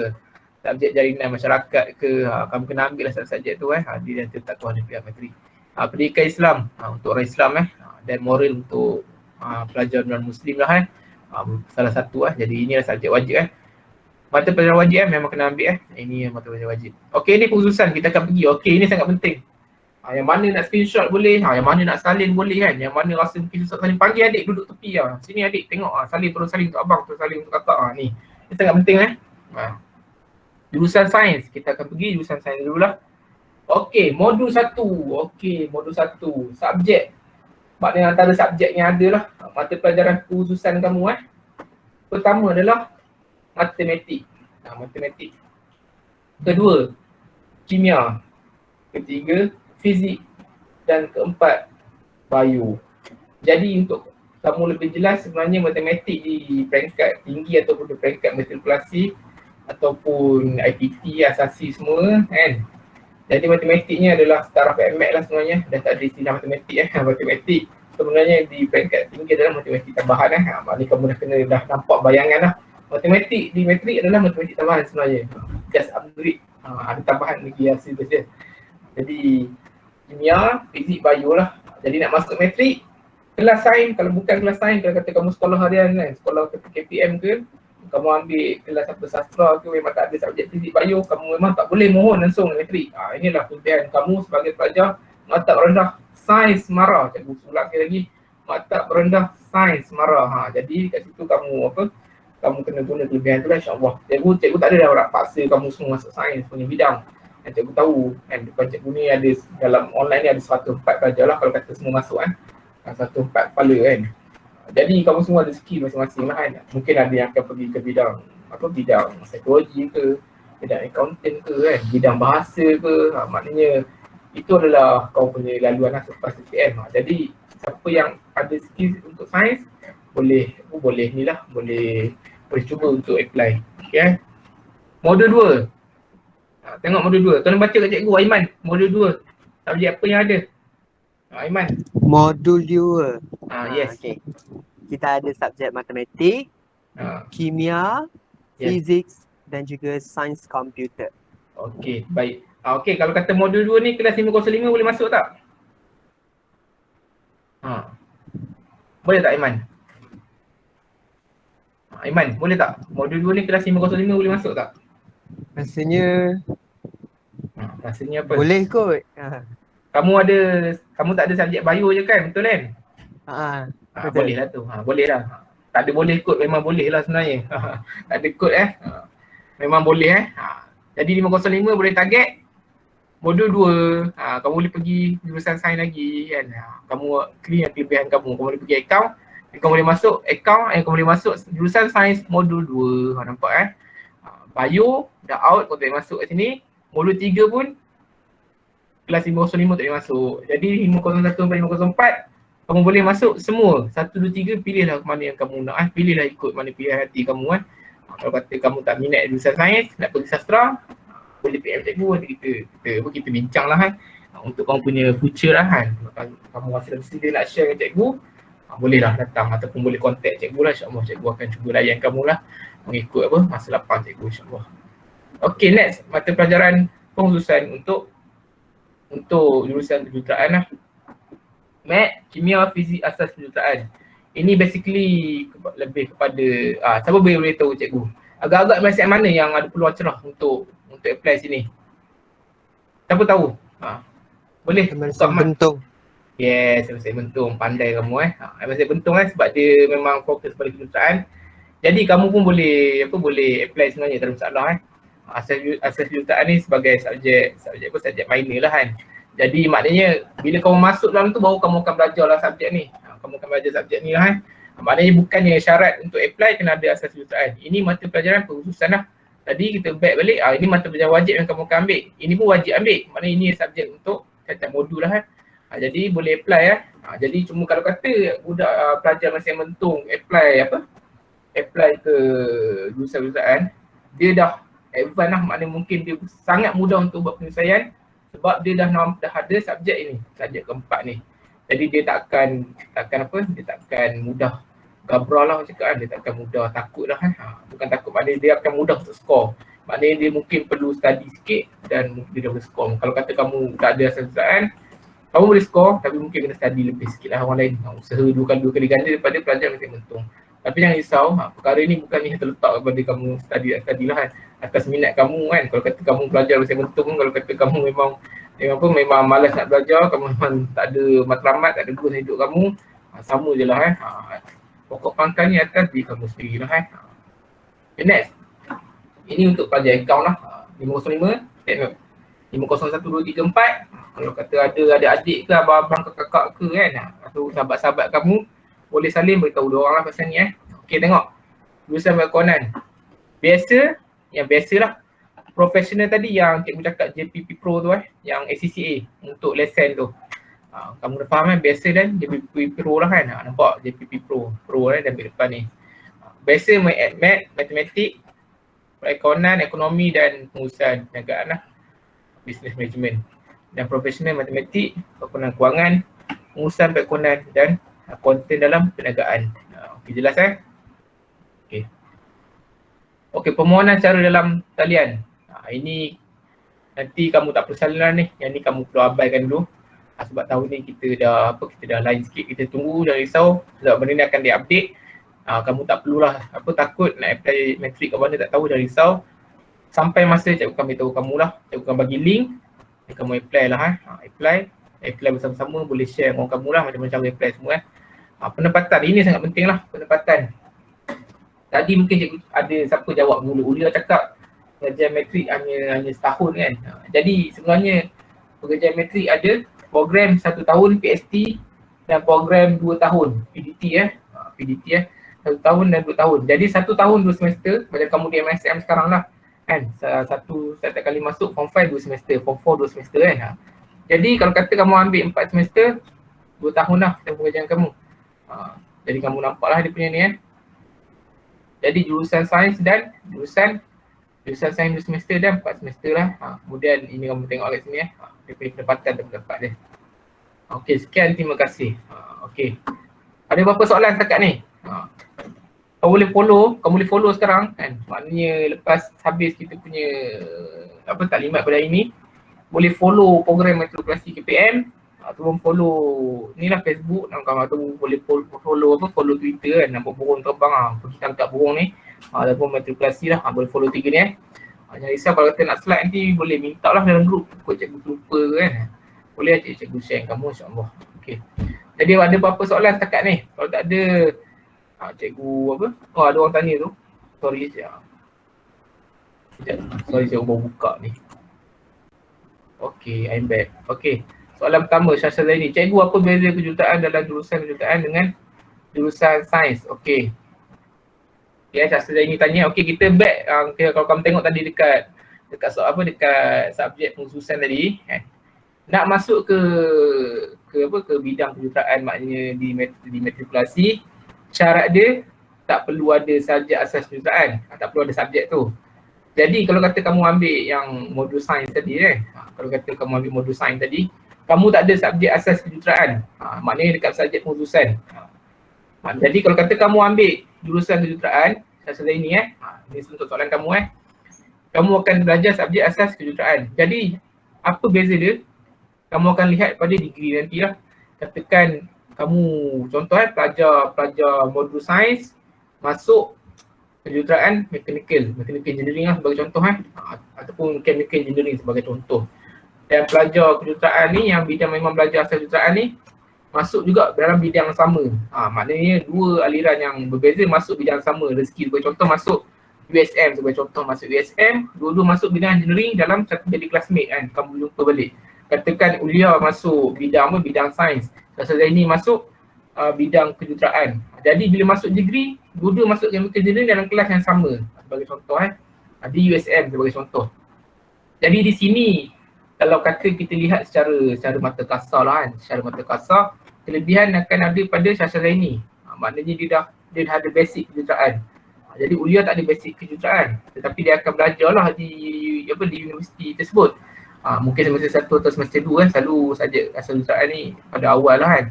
subjek jaringan masyarakat ke, kamu kena ambil lah subjek tu dia dah tetapkan oleh pihak matrik. Pendidikan Islam untuk orang Islam dan moral untuk pelajar non-Muslim lah salah satu jadi inilah subjek wajib Mata pelajaran wajib memang kena ambil Ini mata pelajaran wajib. Okey, ini khususan kita akan pergi. Okey, ini sangat penting. Yang mana nak screenshot boleh, yang mana nak salin boleh kan. Yang mana rasa mungkin susah salin, panggil adik duduk tepi Sini adik tengok salin, terus salin untuk abang, terus salin untuk kakak ni. Ini sangat penting Jurusan sains, kita akan pergi jurusan sains dululah. Okey, modul 1. Okey, modul 1. Subjek. Maknanya antara subjek yang ada lah mata pelajaran khususan kamu Pertama adalah matematik. Matematik. Kedua, kimia. Ketiga, fizik. Dan keempat, bio. Jadi untuk kamu lebih jelas, sebenarnya matematik di peringkat tinggi ataupun di peringkat matrikulasi ataupun IPT, asasi semua kan. Jadi matematiknya adalah taraf MAT lah sebenarnya. Dah tak ada istilah matematik Matematik sebenarnya di peringkat tinggi adalah matematik tambahan Maknanya kamu dah nampak bayangan lah. Matematik di matrik adalah matematik tambahan sebenarnya. Just upgrade. Ada tambahan lagi hasil dia. Jadi kimia, fizik, bio lah. Jadi nak masuk matrik, kelas sains, kalau bukan kelas sains, kalau kata kamu sekolah harian kan, sekolah KPM ke, kamu ambil kelas apa sastra ke, memang tak ada subjek fizik bio, kamu memang tak boleh mohon langsung matrik. Inilah kelebihan kamu sebagai pelajar mata rendah sains marah. Cikgu ulang lagi, mata rendah sains marah. Jadi kat situ kamu kamu kena guna kelebihan tu lah insyaAllah. Cikgu tak ada dah nak paksa kamu semua masuk sains punya bidang. Dan cikgu tahu kan, depan cikgu ni ada dalam online ni ada 104 pelajar lah kalau kata semua masuk 104 kepala kan. Jadi kamu semua ada skill masing-masing lah kan. Mungkin ada yang akan pergi ke bidang psikologi ke, bidang accounting ke kan, bidang bahasa ke. Maknanya itu adalah kau punya laluan selepas SPM. Jadi siapa yang ada skill untuk sains boleh cuba untuk apply. Okay. Modul 2. Tengok modul 2. Tolong baca kat cikgu Aiman. Modul 2. Subjek apa yang ada? Aiman. Modul 2. Yes. Okay. Kita ada subjek matematik, kimia, fizik dan juga sains komputer. Okey, baik. Okey, kalau kata modul 2 ni kelas 505 boleh masuk tak? Boleh tak Aiman? Aiman, boleh tak? Modul 2 ni kelas 505 boleh masuk tak? Rasanya Rasanya apa? boleh kot. Kamu tak ada subjek bio je kan? Betul kan? Betul. Boleh lah tu. Boleh lah. Tak ada boleh kot, memang boleh lah sebenarnya. Tak ada kot memang boleh Jadi 505 boleh target. Modul 2, kamu boleh pergi jurusan sains lagi kan. Kamu clear kelebihan kamu boleh pergi account. Kamu boleh masuk account, kamu boleh masuk jurusan sains modul 2. Nampak bio dah out, kau tak boleh masuk kat sini. Modul 3 pun kelas 505 tak boleh masuk. Jadi 501 sampai 504 kamu boleh masuk semua. 1, 2, 3 pilihlah mana yang kamu nak. Pilihlah ikut mana pilihan hati kamu kan. Kalau kata kamu tak minat jurusan sains, nak pergi sastra, boleh PM cikgu nanti kita bincang lah kan. Untuk kamu punya future lah kan. Kalau kamu rasa sedia nak share dengan cikgu, bolehlah datang ataupun boleh contact cikgu lah. InsyaAllah cikgu akan cuba layan kamu lah mengikut masa lapang cikgu insyaAllah. Okay, next mata pelajaran pengkhususan untuk jurusan kejuruteraan lah. Mat, kimia, fizik, asas kejuruteraan. Ini basically lebih kepada siapa boleh tahu cikgu? Agak-agak masa mana yang ada peluang cerah untuk apply sini? Siapa tahu? Boleh. MSc Bentung. Yes, MSc Bentung. Pandai kamu MSc Bentung sebab dia memang fokus pada kejuruteraan. Jadi kamu pun boleh apply sebenarnya, tak ada masalah Asas kejuruteraan ni sebagai subjek minor lah kan. Jadi maknanya bila kamu masuk dalam tu baru kamu akan belajar lah subjek ni. Kamu akan belajar subjek ni lah kan. Maknanya bukannya syarat untuk apply kena ada asas kejuruteraan. Ini mata pelajaran pengkhususan lah. Tadi kita back balik, ini mata pelajaran wajib yang kamu akan ambil. Ini pun wajib ambil. Maknanya ini subjek untuk setiap modul lah kan. Jadi boleh apply jadi cuma kalau kata budak pelajar masih mentung apply ke jurusan kejuruteraan, dia dah advance lah, maknanya mungkin dia sangat mudah untuk buat penyelesaian sebab dia dah ada subjek ini, subjek keempat ni. Jadi dia takkan mudah gabrah lah cakap kan, dia takkan mudah takut lah kan. Bukan takut, maknanya dia akan mudah untuk score. Maknanya dia mungkin perlu study sikit dan dia dah boleh score. Kalau kata kamu tak ada asas kejuruteraan, kamu boleh score tapi mungkin kena study lebih sikit lah orang lain. Usaha dua kali ganda daripada pelajar masih mentung. Tapi jangan risau, perkara ni bukannya terletak kepada kamu study lah kan, atas minat kamu kan. Kalau kata kamu belajar masih mentung, kalau kata kamu memang malas nak belajar, kamu memang tak ada matlamat, tak ada goal hidup kamu, sama je lah kan. Pokok pangkalnya atas diri kamu sendiri lah kan. Okay, next. Ini untuk pelajar account lah. 505, take note. 501, 2, 3, 4. Kalau kata ada adik ke, abang-abang ke, kakak ke kan, atau sahabat-sahabat kamu, boleh saling beritahu dia orang lah pasal ni Okay, tengok. Jurusan Perakaunan. Yang biasalah. Profesional tadi yang cikgu cakap JPP Pro tu yang ACCA untuk lesen tu. Kamu dah faham kan, biasa dan JPP Pro lah kan. Nampak JPP Pro dan depan ni. Biasa matematik, perakaunan, ekonomi dan pengurusan perniagaan lah. Business management. Dan profesional matematik, perakaunan kewangan, pengurusan perakaunan dan konten dalam perniagaan. Okay, jelas Okay, permohonan cara dalam talian. Ini nanti kamu tak perlu salah ni. Yang ni kamu perlu abaikan dulu. Sebab tahun ni kita dah lain sikit. Kita tunggu, jangan risau. Sebab benda ni akan di-update. Kamu tak perlulah takut nak apply matrik kat mana, tak tahu, jangan risau. Sampai masa cikgu akan beritahu kamu lah. Cikgu akan bagi link. Kamu apply lah apply bersama-sama, boleh share dengan kamu lah macam cara apply semua penempatan, ini sangat penting lah, penempatan. Tadi mungkin cikgu ada siapa jawab dulu, Ulia cakap pengajian matrik hanya setahun kan. Jadi sebenarnya pengajian matrik ada program 1 tahun PST dan program 2 tahun PDT 1 tahun dan 2 tahun. Jadi 1 tahun 2 semester macam kamu di MSM sekarang lah kan. Setiap kali masuk form 5 2 semester, form 4 2 semester kan. Jadi kalau kata kamu ambil 4 semester, 2 tahun lah pengajian kamu. Jadi kamu nampak lah dia punya ni Jadi jurusan sains dan jurusan sains 2 semester dan 4 semester lah. Kemudian ini kamu tengok kat sini dia punya pendapatan dan pendapat dia. Okey, sekian, terima kasih. Okey. Ada berapa soalan setakat ni? Kamu boleh follow sekarang kan. Maknanya lepas habis kita punya taklimat pada hari ni, boleh follow program matrikulasi KPM ataupun follow ni lah Facebook atau boleh follow Twitter kan, nampak burung terbang pergi tangkap burung ni ataupun matrikulasi lah, boleh follow 3 ni jangan risau kalau kita nak slide nanti boleh minta lah dalam grup, ikut cikgu lupa kan, boleh cikgu share kamu insyaAllah. Okay. Jadi ada apa-apa soalan setakat ni? Kalau tak ada cikgu ada orang tanya tu, sorry saya baru buka ni. Okay, I'm back. Okay, soalan pertama Syahsha Zaini. Cikgu, apa beza kejuruteraan dalam jurusan kejuruteraan dengan jurusan sains? Okay. Ya, Syahsha Zaini tanya. Okay, kita back. Kalau kamu tengok tadi dekat subjek pengkhususan tadi. nak masuk ke bidang kejuruteraan, maknanya di matrikulasi, syarat dia tak perlu ada subjek asas kejuruteraan, tak perlu ada subjek tu. Jadi kalau kata kamu ambil yang modul sains tadi kalau kata kamu ambil modul sains tadi, kamu tak ada subjek asas kejuruteraan, maknanya dekat subjek pengurusan. Jadi kalau kata kamu ambil jurusan kejuruteraan, asal ini ini untuk soalan kamu kamu akan belajar subjek asas kejuruteraan. Jadi apa beza dia? Kamu akan lihat pada degree nanti lah. Katakan kamu contoh pelajar modul sains masuk kejuruteraan mechanical engineering lah sebagai contoh ataupun chemical engineering sebagai contoh. Dan pelajar kejuruteraan ni yang bidang memang belajar asas kejuruteraan ni masuk juga dalam bidang sama. Maknanya dua aliran yang berbeza masuk bidang sama. Rezeki sebagai contoh masuk USM sebagai contoh, masuk USM, dua-dua masuk bidang engineering dalam satu jadi classmate kan, kamu jumpa balik. Katakan Ulia masuk bidang sains, Dr. Zaini masuk bidang kejuruteraan. Jadi bila masuk degree, dua-dua masuk chemical engineering dalam kelas yang sama sebagai contoh di USM sebagai contoh. Jadi di sini kalau kata kita lihat secara mata kasar lah secara mata kasar, kelebihan akan ada pada Syasha Zaini. Maknanya dia dah ada basic kejuruteraan. Jadi Ulia tak ada basic kejuruteraan, tetapi dia akan belajar lah di universiti tersebut. Mungkin semester 1 atau semester 2 selalu subjek asal kejuruteraan ni pada awal lah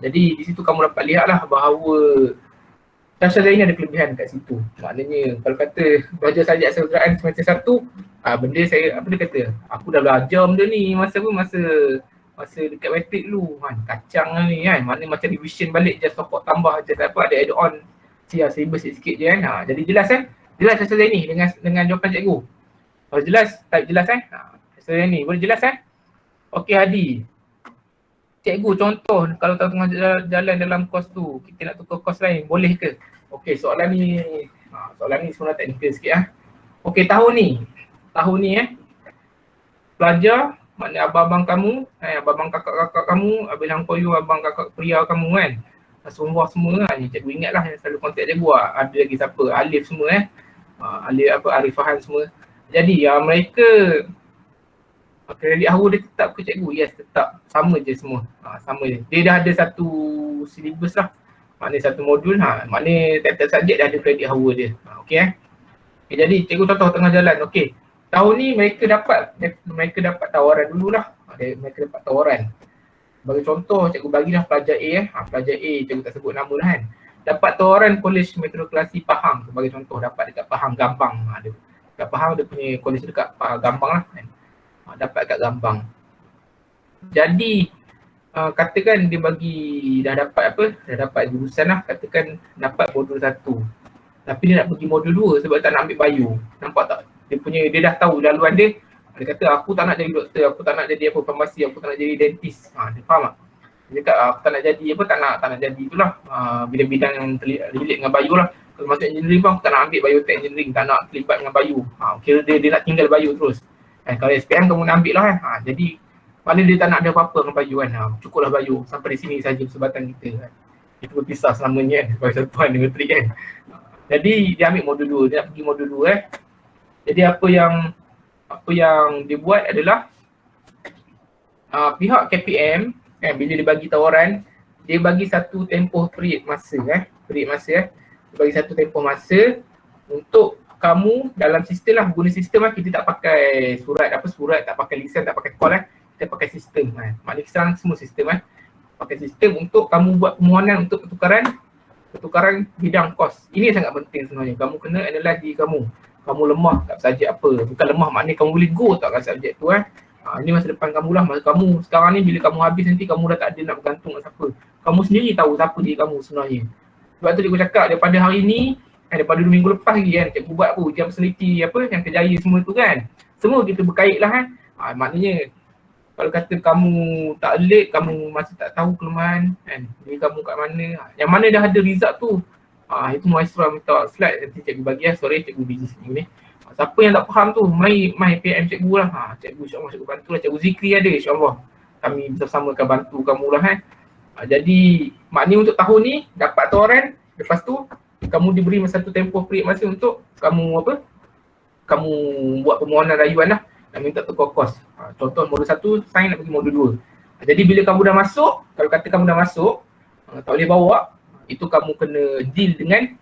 jadi di situ kamu dapat lihat lah bahawa Syasha Zaini ada kelebihan kat situ. Maknanya kalau kata belajar subjek asal kejuruteraan semester 1, benda saya apa dia kata, aku dah belajar benda ni masa dekat matrik dulu kacang lah ni maknanya macam revision balik, just support tambah je, tak apa ada add on syllabus sikit je jadi jelas jelas Syasha Zaini dengan jawapan cikgu. Kalau jelas, tak jelas Syasha Zaini boleh jelas Okey Hadi, cikgu contoh kalau tengah jalan dalam kos tu, kita nak tukar kos lain, boleh ke? Okey, soalan ni sebenarnya teknikal sikit Okey, tahun ni pelajar, maknanya abang-abang kamu, abang kakak-kakak kamu, abang hangkoyu, abang kakak pria kamu semua cikgu ingat lah yang selalu kontak cikgu ada lagi siapa, Alif semua Alif Arifahan semua. Jadi mereka kredit hawa dia tetap ke cikgu? Yes, tetap. Sama je semua. Sama je. Dia dah ada satu silibus lah. Maknanya satu modul. Maknanya tiap-tiap subjek dah ada kredit hawa dia. Okey okay, jadi cikgu contoh tengah jalan. Okey. Tahun ni mereka dapat tawaran dululah. Mereka dapat tawaran. Bagi contoh, cikgu bagilah pelajar A pelajar A, cikgu tak sebut nama lah dapat tawaran Kolej Matrikulasi Pahang sebagai contoh, dapat dekat Pahang Gambang. Dekat Pahang dia punya kolej dekat Gambang lah dapat kat Gambang. Jadi katakan dia dah dapat jurusan lah, katakan dapat modul 1. Tapi dia nak pergi modul 2 sebab tak nak ambil bio. Nampak tak? Dia dah tahu laluan dia. Dia kata aku tak nak jadi doktor, aku tak nak jadi farmasi, aku tak nak jadi dentist. Dia faham tak? Dia cakap aku tak nak jadi tak nak jadi itulah bidang-bidang yang relate dengan bio lah. Kalau masuk engineering pun aku tak nak ambil biotech engineering, tak nak terlibat dengan bio. Kira dia nak tinggal bio terus. Kalau SPM kamu nak ambil lah jadi paling dia tak nak ada apa-apa dengan bio cukuplah bio, sampai di sini saja persebatan kita Kita berpisah selamanya sebagai satuan dengan matrik Jadi dia ambil modul 2, dia nak pergi modul 2 Jadi apa yang dia buat adalah pihak KPM bila dia bagi tawaran, dia bagi satu tempoh period masa dia bagi satu tempoh masa untuk kamu dalam sistem lah, guna sistem kita tak pakai surat, tak pakai lisan, tak pakai call kita pakai sistem maknanya sekarang semua sistem pakai sistem untuk kamu buat permohonan untuk pertukaran bidang kos. Ini sangat penting sebenarnya, kamu kena analyse diri kamu lemah kat subjek apa, bukan lemah maknanya kamu boleh go tak kat subjek tu ini masa depan kamu lah, masa kamu sekarang ni bila kamu habis nanti kamu dah tak ada nak bergantung dengan siapa, kamu sendiri tahu siapa diri kamu sebenarnya. Sebab tu cikgu cakap daripada hari ni, daripada 2 minggu lepas lagi cikgu buat ujian personality yang kejaya semua tu semua kita berkait lah maknanya kalau kata kamu tak alert, kamu masih tak tahu kelemahan diri kamu kat mana, yang mana dah ada result tu itu Maestra minta slide nanti cikgu bagi sorry cikgu busy sini ni. Siapa yang tak faham tu, mai PM cikgu lah. Cikgu insyaAllah cikgu bantu lah. Cikgu Zikri ada insyaAllah. Kami bersama akan bantu kamu lah jadi maknanya untuk tahun ni dapat tawaran, lepas tu kamu diberi satu tempoh period masa untuk kamu buat permohonan rayuan lah. nak minta tukar course. Contoh modul 1 sains nak pergi modul 2. Jadi bila kamu dah masuk, kalau kata kamu dah masuk, tak boleh bawa, itu kamu kena deal dengan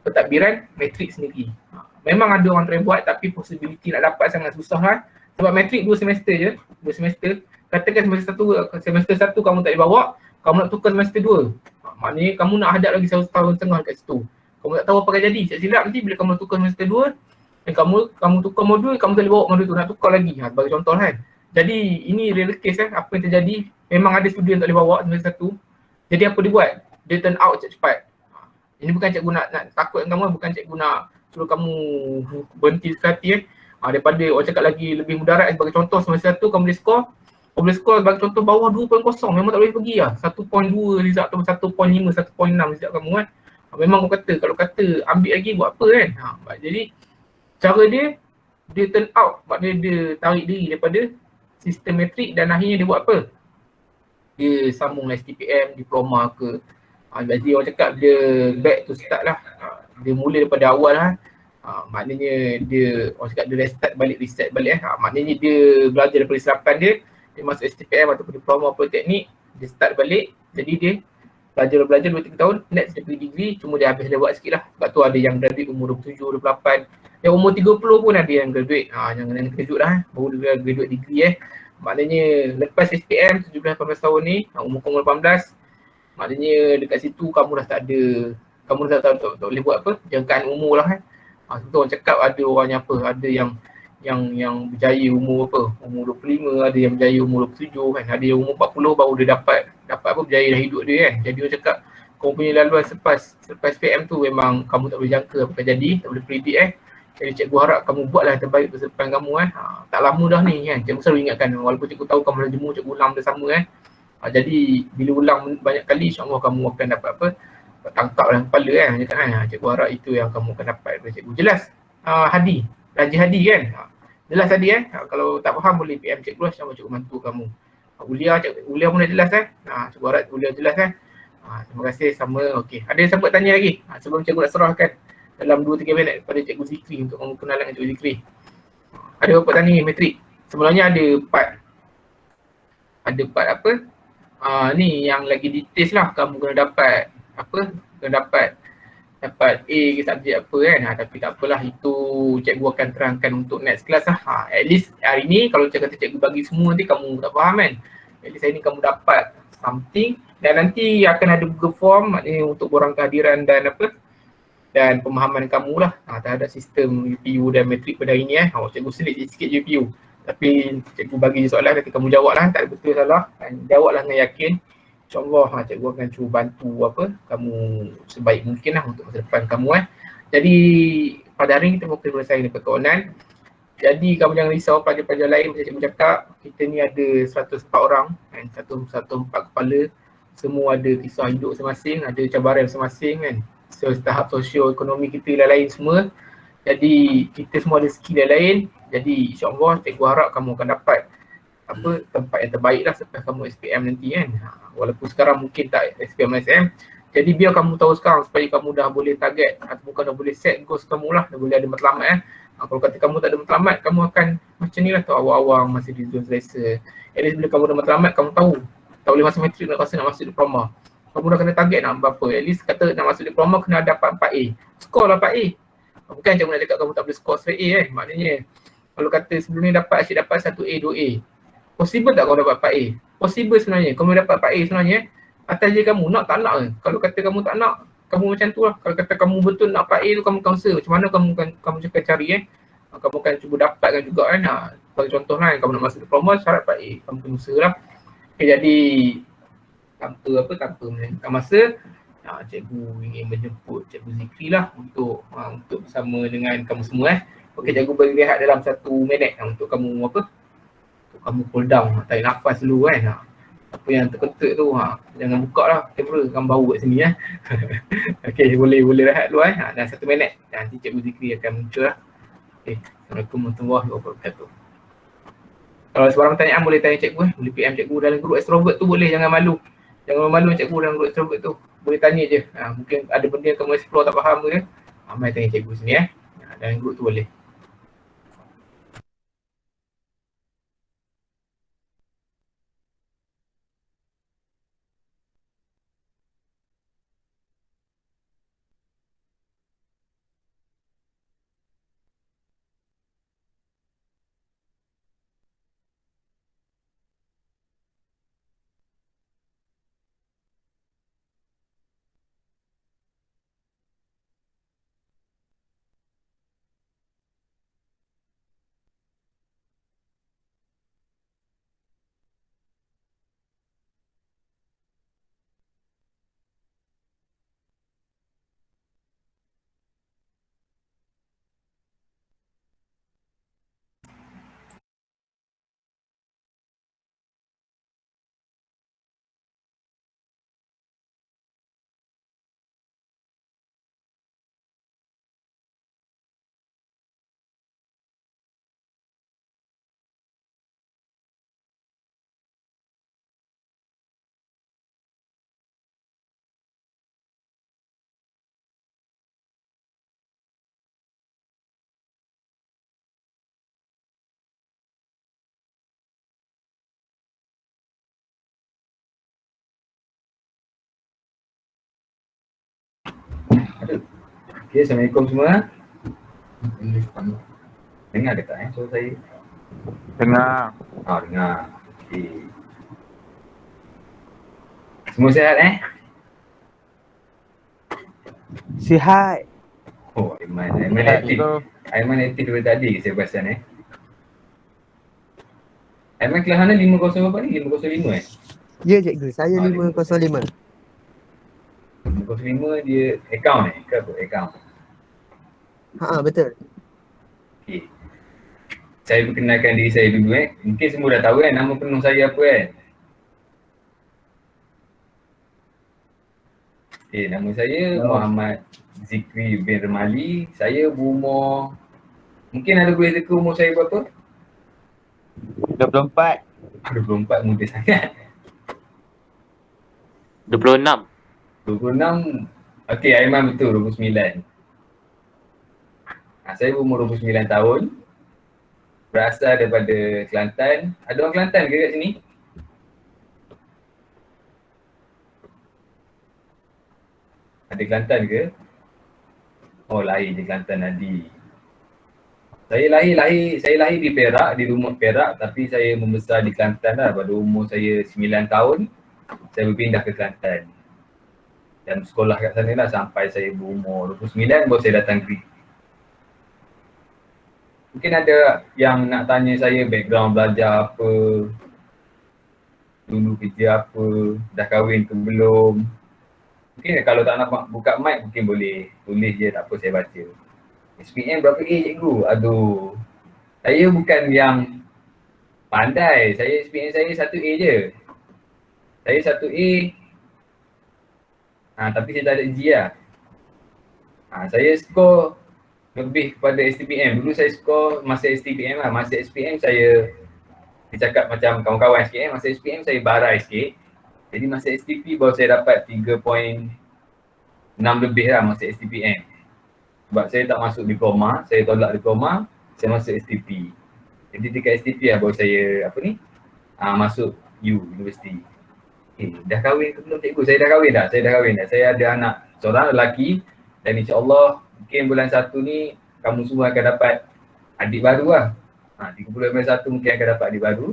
pentadbiran matrik sendiri. Memang ada orang try buat tapi possibility nak dapat sangat susah lah. Sebab matrik 2 semester je, 2 semester. Katakan semester 1 kamu tak boleh bawa, kamu nak tukar semester 2. Maknanya kamu nak hadap lagi 1 tahun setengah kat situ. Kamu tak tahu apa akan jadi. Silap nanti bila kamu nak tukar semester 2 dan kamu tukar modul, kamu tak boleh bawa modul tu, nak tukar lagi. Sebagai contoh kan. Jadi ini real case apa yang terjadi. Memang ada student tak boleh bawa semester 1. Jadi apa dia buat? Dia turn out cepat. Ini bukan cikgu nak takut kamu, bukan cikgu nak suruh kamu berhenti sekali daripada orang cakap lagi lebih mudarat. Sebagai contoh semester 1 kamu boleh skor, sebagai contoh bawah 2.0 memang tak boleh pergi lah. 1.2 result atau 1.5, 1.6 result kamu kan. Memang kau kata, kalau kata ambil lagi buat apa kan. Jadi cara dia turn out, maknanya dia tarik diri daripada sistem matrik dan akhirnya dia buat apa? Dia sambung STPM, diploma ke. Jadi orang cakap dia back to start lah. Dia mula daripada awal lah. Maknanya dia, orang cakap dia reset balik maknanya dia belajar daripada kesilapan dia masuk STPM ataupun diploma politeknik, dia start balik. Jadi dia belajar 2-3 tahun, next dia pergi degree, cuma dia habis lewat sikit lah. Sebab tu ada yang graduate umur 27, 28, yang umur 30 pun ada yang graduate. Jangan kejut lah, baru dia graduate degree Maknanya lepas SPM 17-18 tahun ni, umur kamu 18, maknanya dekat situ kamu dah tak ada, kamu dah tak boleh buat apa, jangkaan umur lah kan. Sebab orang cakap ada orang yang apa, ada yang berjaya umur apa, umur 25, ada yang berjaya umur 27 kan, ada yang umur 40 baru dia dapat apa, berjaya dah hidup dia kan. Jadi orang cakap kau punya laluan selepas PM tu memang kamu tak boleh jangka apa akan jadi, tak boleh predict Jadi cikgu harap kamu buatlah yang terbaik untuk depan kamu tak lama dah ni kan, cikgu selalu ingatkan walaupun cikgu tahu kamu dah jemu, cikgu ulang dah sama jadi bila ulang banyak kali insyaAllah kamu akan dapat apa, tangkap dalam kepala cikgu harap itu yang kamu akan dapat daripada cikgu. Jelas Hadi, Raja Hadi kan, jelas Hadi kalau tak faham boleh PM cikgu sama cikgu bantu kamu. Ulia pun dah jelas cikgu harap Ulia jelas terima kasih sama. Okey, ada yang sempat tanya lagi sebelum cikgu nak serahkan dalam 2-3 minit kepada cikgu Zikri untuk kamu kenalan dengan cikgu Zikri. Ada apa tanya matrik? Sebenarnya ada part apa? Ni yang lagi details lah, kamu kena dapat apa? Kena dapat A ke subjek apa kan. Tapi tak apalah, itu cikgu akan terangkan untuk next class lah. At least hari ni kalau cikgu bagi semua nanti kamu tak faham kan. At least hari ni kamu dapat something, dan nanti akan ada Google Form maknanya untuk borang kehadiran dan apa, dan pemahaman kamu lah terhadap sistem UPU dan matrik pada hari ni cikgu selit sikit UPU. Tapi cikgu bagi je soalan, nanti kamu jawab lah, tak ada betul salah. Jawab lah dengan yakin. InsyaAllah cikgu akan cuba bantu apa kamu sebaik mungkin lah untuk masa depan kamu Jadi pada hari ni kita fokus selesai dengan pertuanan. Jadi kamu jangan risau pelajar-pelajar lain, macam cikgu cakap, kita ni ada 104 orang, 104 kepala. Semua ada kisah hidup masing-masing, ada cabaran masing-masing kan. Tahap sosioekonomi kita lain semua. Jadi kita semua ada skill yang lain. Jadi insyaAllah cikgu harap kamu akan dapat apa tempat yang terbaik lah selepas kamu SPM nanti kan. Walaupun sekarang mungkin tak SPM SM. Jadi biar kamu tahu sekarang supaya kamu dah boleh target ataupun dah boleh set goals kamu lah, dah boleh ada matlamat Kalau kata kamu tak ada matlamat, kamu akan macam ni lah tu, awal-awal masih di zone selesa. At least bila kamu dah matlamat, kamu tahu tak boleh masuk matrik, nak rasa nak masuk diploma. Kamu dah kena target nak berapa. At least kata nak masuk diploma kena dapat 4A. Skor lah 4A. Bukan cikgu nak cakap kamu tak boleh skor straight A Maknanya kalau kata sebelum ni asyik dapat 1A, 2A. Possible tak kau dapat 4A? Possible sebenarnya. Kamu dapat 4A sebenarnya atas je kamu nak tak nak ke. Kalau kata kamu tak nak, kamu macam tu lah. Kalau kata kamu betul nak 4A tu, kamu usaha. Macam mana kamu cakap cari kamu akan cuba dapatkan juga kan. Bagi contoh lah, kamu nak masuk diploma syarat 4A. Kamu kena usaha lah. Okay, jadi tanpa menentang masa, cikgu ingin menjemput cikgu Zikri lah untuk bersama dengan kamu semua Okey, cikgu bagi lihat dalam 1 minit untuk kamu apa? Untuk kamu cool down, tarik nafas dulu kan. Apa yang terkentut tu jangan buka lah kamera, kan bau kat sini Okey, boleh rehat dulu dalam 1 minit. Nanti cikgu Zikri akan muncul lah. Okey, Assalamualaikum warahmatullahi wabarakatuh. Kalau sebarang pertanyaan boleh tanya cikgu boleh PM cikgu dalam grup extrovert tu, boleh, jangan malu. Jangan malu cikgu dalam grup extrovert tu. Boleh tanya je. Mungkin ada benda yang kamu explore tak faham ke. Mari tanya cikgu sini dalam grup tu boleh. Okay, Assalamualaikum semua. Dengar ke tak suara saya? Dengar. Dengar. Okay. Semua sihat Sihat. Oh, Aiman aktif. Aiman aktif daripada tadi saya perasan Aiman kelas mana 50 berapa ni? 505 Ya cikgu, saya 505. 505. 505 dia account ke apa? Account. Betul. Okay. Saya perkenalkan diri saya dulu Mungkin semua dah tahu nama penuh saya apa Okay, nama saya Muhammad Zikri bin Remali. Saya berumur, mungkin ada boleh teka umur saya berapa? 24. 24 muda sangat. 26. 26. Okay, Aiman betul 29. Saya berumur 29 tahun. Berasal daripada Kelantan. Ada orang Kelantan ke kat sini? Ada Kelantan ke? Oh, lahir di Kelantan Nadi. Saya lahir di Perak, di Lumut Perak, tapi saya membesar di Kelantan lah. Pada umur saya 9 tahun, saya berpindah ke Kelantan. Dan sekolah kat sana lah sampai saya berumur 29 baru saya datang Greek. Mungkin ada yang nak tanya saya background belajar apa, dulu kerja apa, dah kahwin ke belum. Mungkin kalau tak nak buka mic mungkin boleh tulis je, tak apa saya baca. SPM berapa A cikgu? Aduh. Saya bukan yang pandai. Saya SPM saya 1A je. Saya 1A. Tapi saya tak ada G lah. Saya skor lebih kepada STPM. Dulu saya skor masa STPM lah. Masa SPM saya cakap macam kawan-kawan sikit masa SPM saya barai sikit. Jadi masa STP baru saya dapat 3.6 lebih lah masa STPM. Sebab saya tak masuk diploma, saya tolak diploma, saya masuk STP. Jadi dekat STP lah baru saya masuk universiti. Dah kahwin ke belum cikgu? Saya dah kahwin dah, Saya ada anak seorang lelaki dan insyaAllah mungkin bulan 1 ni kamu semua akan dapat adik baru lah. 30 bulan 1 mungkin akan dapat adik baru.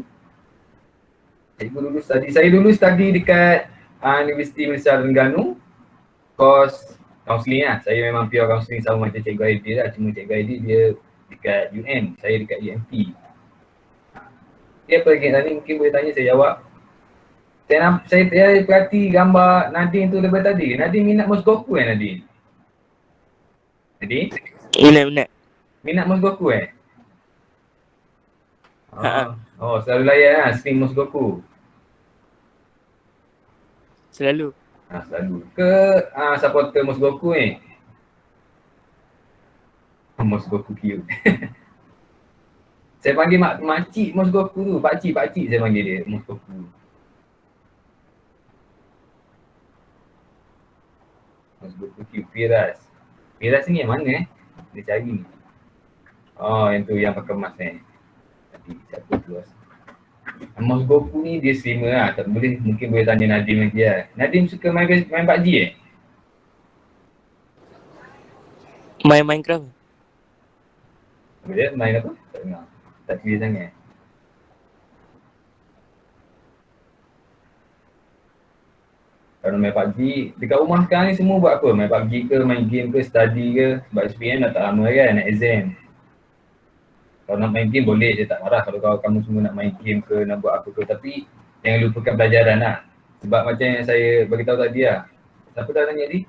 Saya dulu study dekat Universiti Malaysia Terengganu, kos kaunseling lah. Saya memang pure kaunseling sama macam Cikgu Aidil lah. Cuma Cikgu Aidil dia dekat UN, saya dekat UMP. Dia apa lagi tadi mungkin boleh tanya saya jawab. Saya perhati gambar Nadine tu daripada tadi. Nadine minat Mosgoku Nadine? Nadine? Minat. Minat Mosgoku Oh, selalu layan lah stream Mosgoku? Selalu. Selalu. Ke supporter Mosgoku Mosgoku cute. Saya panggil makcik Mosgoku tu. Pakcik saya panggil dia Mosgoku. Mosgoku cute. Firas ni yang mana Dia cari ni. Oh, yang tu yang pakai mask Tadi siapa tu Mosgoku ni dia streamer lah. Tak boleh, mungkin boleh tanya Nadim lagi lah. Nadim suka main PUBG Main Minecraft. Apa dia? Main apa? Tak dengar. Tak clear sangat. Kalau main PUBG, dekat rumah sekarang ni semua buat apa? Main PUBG ke, main game ke, study ke? Sebab SPM dah tak lama kan, nak exam. Kalau nak main game boleh, saya tak marah kalau kamu semua nak main game ke, nak buat apa ke. Tapi jangan lupakan pelajaran lah. Sebab macam yang saya beritahu tadi lah. Siapa dah tanya tadi?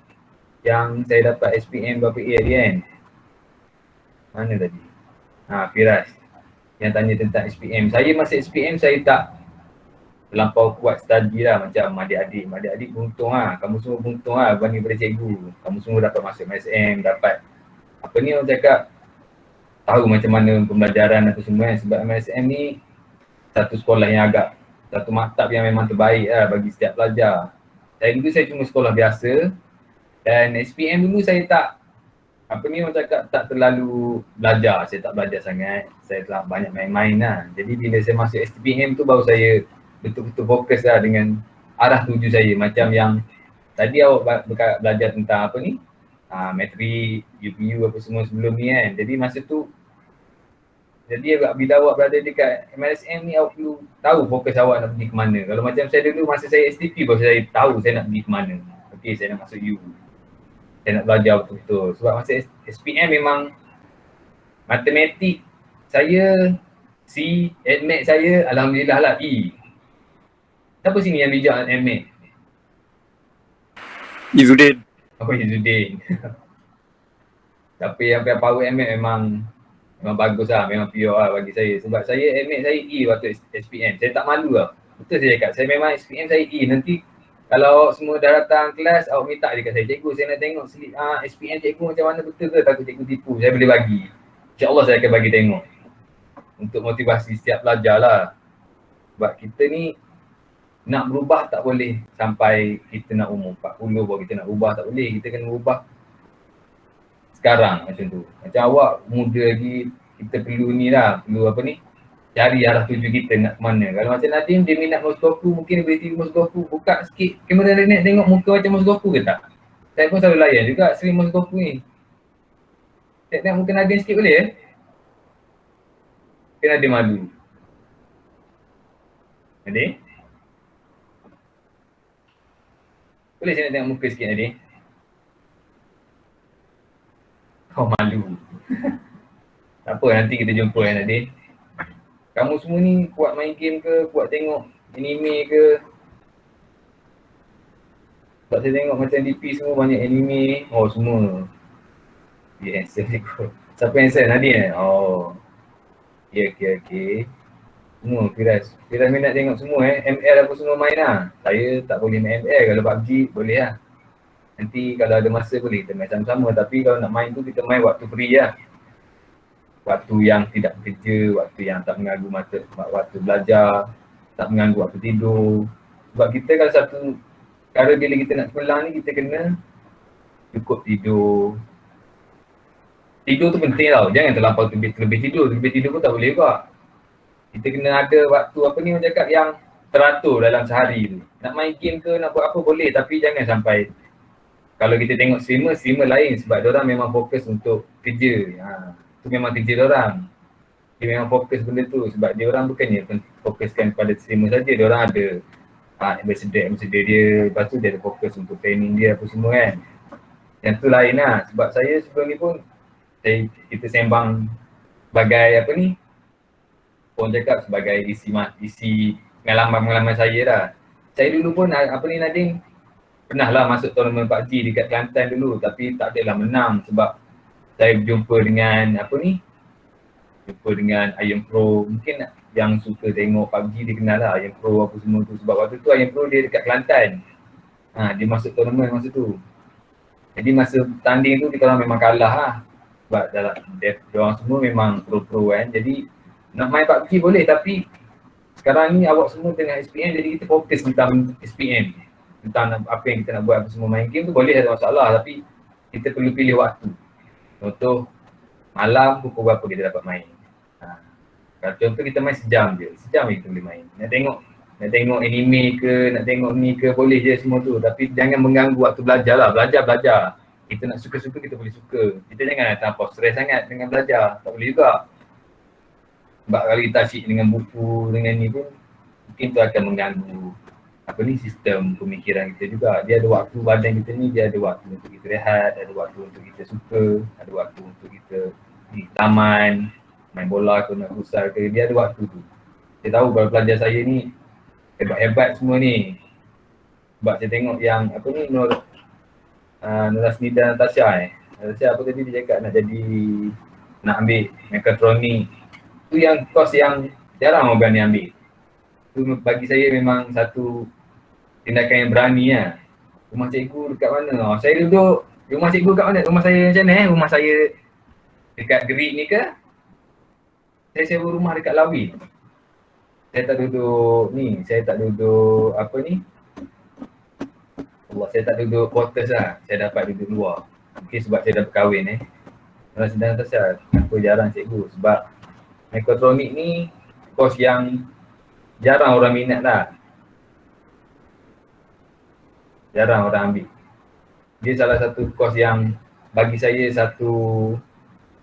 Yang saya dapat SPM berapa A tadi kan? Mana tadi? Firas. Yang tanya tentang SPM. Saya masa SPM saya tak terlampau kuat study lah macam adik-adik. Adik-adik beruntung lah. Kamu semua beruntung lah berbanding pada cikgu. Kamu semua dapat masuk MSM, dapat apa ni orang cakap, tahu macam mana pembelajaran apa semua kan. Sebab MSM ni satu sekolah yang satu maktab yang memang terbaik lah bagi setiap pelajar. Saya cuma sekolah biasa dan SPM dulu saya tak, orang cakap tak terlalu belajar. Saya tak belajar sangat, saya telah banyak main-main lah. Jadi bila saya masuk SPM tu baru saya betul-betul fokus lah dengan arah tuju saya. Macam yang tadi awak belajar tentang matrik, UPU apa semua sebelum ni kan. Jadi masa tu, jadi bila awak berada dekat MLSM ni, awak perlu tahu fokus awak nak pergi ke mana. Kalau macam saya dulu masa saya STP baru saya tahu saya nak pergi ke mana. Okay, saya nak masuk U. Saya nak belajar betul-betul. Sebab masa SPM memang matematik saya C, admat saya alhamdulillah lah E. Siapa sini yang bijak admat? Izudin. Oh, Izzuddin. Tapi yang power admat memang bagus lah, memang pure lah bagi saya. Sebab saya admat saya E waktu SPM. Saya tak malu lah. Betul saya cakap, saya memang SPM saya E. Nanti kalau awak semua dah datang kelas, awak minta dekat saya, cikgu saya nak tengok slip SPM cikgu macam mana, betul ke? Takut cikgu tipu, saya boleh bagi. InsyaAllah saya akan bagi tengok. Untuk motivasi setiap pelajar lah. Sebab kita ni nak berubah tak boleh sampai kita nak umur 40 baru kita nak ubah, tak boleh. Kita kena ubah sekarang macam tu. Macam awak muda lagi, kita perlu ni lah, perlu apa ni, cari arah tuju kita nak ke mana. Kalau macam Nadim, dia minat Mosgoku, mungkin dia boleh tiru Mosgoku, buka sikit kamera dia nak tengok muka macam Mosgoku ke tak? Saya pun selalu layan juga stream Mosgoku ni. Saya tengok muka Nadim sikit boleh eh? Kan Nadim malu. Nadim? Boleh saya nak tengok muka sikit Nadim? Oh malu. Tak apa, nanti kita jumpa kan Nadim. Kamu semua ni kuat main game ke, kuat tengok anime ke? Sebab saya tengok macam DP semua banyak anime. Oh semua. Dia handsome ni kot. Siapa handsome? Nadim eh? Oh. Okay. Semua Firas. Firas minat tengok semua ML apa semua main lah. Saya tak boleh main ML. Kalau PUBG boleh lah. Nanti kalau ada masa boleh kita main sama-sama. Tapi kalau nak main tu kita main waktu free lah. Waktu yang tidak bekerja, waktu yang tak mengganggu mata, waktu belajar, tak mengganggu waktu tidur. Sebab kita kalau satu perkara bila kita nak sebelah ni, kita kena cukup tidur. Tidur tu penting tau, jangan terlampau terlebih tidur. Terlebih tidur pun tak boleh juga. Kita kena ada waktu apa ni orang cakap yang teratur dalam sehari tu. Nak main game ke, nak buat apa boleh, tapi jangan sampai. Kalau kita tengok streamer lain sebab diorang memang fokus untuk kerja. Itu memang kerja diorang. Dia memang fokus benda tu sebab dia orang bukannya fokuskan pada streamer saja. Dia orang ada ambassador dia, lepas tu dia ada fokus untuk training dia apa semua kan. Yang tu lain lah. Sebab saya sebelum ni pun kita sembang sebagai apa ni, orang cakap sebagai isi pengalaman saya lah. Saya dulu pun apa ni Nadim, pernah lah masuk tournament PUBG dekat Kelantan dulu, tapi tak adalah menang sebab saya berjumpa dengan apa ni, jumpa dengan Iron Pro. Mungkin yang suka tengok PUBG dia kenal lah Iron Pro apa semua tu. Sebab waktu tu Iron Pro dia dekat Kelantan. Dia masuk tournament masa tu. Jadi masa tanding tu kita orang memang kalah lah. Sebab diorang semua memang pro-pro kan. Jadi nak main PUBG boleh, tapi sekarang ni awak semua tengah SPM, jadi kita fokus tentang SPM. Tentang apa yang kita nak buat, apa semua main game tu boleh, ada masalah, tapi kita perlu pilih waktu. Contoh malam pukul berapa kita dapat main. Kalau contoh kita main sejam je kita boleh main. Nak tengok anime ke, nak tengok ni ke, boleh je semua tu. Tapi jangan mengganggu waktu belajar lah, belajar. Kita nak suka-suka kita boleh suka. Kita jangan terlampau stres sangat dengan belajar, tak boleh juga. Sebab kalau kita asyik dengan buku, dengan ni pun mungkin tu akan mengganggu apa ni, sistem pemikiran kita juga. Dia ada waktu badan kita ni, dia ada waktu untuk kita rehat, ada waktu untuk kita suka, ada waktu untuk kita di taman, main bola ke, nak futsal ke, dia ada waktu tu. Saya tahu kalau pelajar saya ni hebat-hebat semua ni. Sebab saya tengok yang apa ni, Nurasnida Natasha Natasha apa tadi dia cakap nak ambil mekatronik. Tu yang course yang jarang orang berani ambil. Tu bagi saya memang satu tindakan yang berani lah. Rumah cikgu dekat mana? Saya duduk, rumah cikgu dekat mana? Rumah saya macam mana Rumah saya dekat Gerik ni ke? Saya sewa rumah dekat Lawi. Saya tak duduk ni, saya tak duduk apa ni, saya tak duduk quarters lah. Saya dapat duduk luar. Mungkin sebab saya dah berkahwin Orang sedang atas lah, aku jarang cikgu. Sebab mekatronik ni course yang jarang orang minat lah. Jarang orang ambil. Dia salah satu course yang bagi saya satu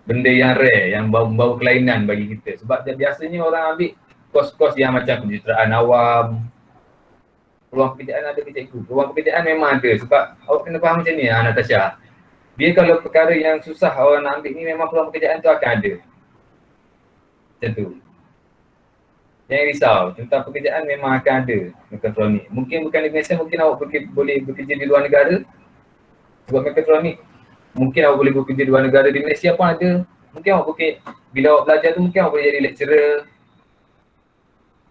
benda yang rare, yang bau kelainan bagi kita. Sebab biasanya orang ambil kos-kos yang macam kejuruteraan awam, peluang pekerjaan ada ke cikgu? Peluang pekerjaan memang ada sebab awak kena faham macam ni Natasha. Dia kalau perkara yang susah orang nak ambil ni memang peluang pekerjaan tu akan ada. Macam tu. Jangan risau, tentang pekerjaan memang akan ada mekatronik. Mungkin bukan di Malaysia, mungkin awak boleh bekerja di luar negara sebab mekatronik. Mungkin awak boleh bekerja di luar negara, di Malaysia pun ada. Mungkin awak boleh, bila awak belajar tu mungkin awak boleh jadi lecturer.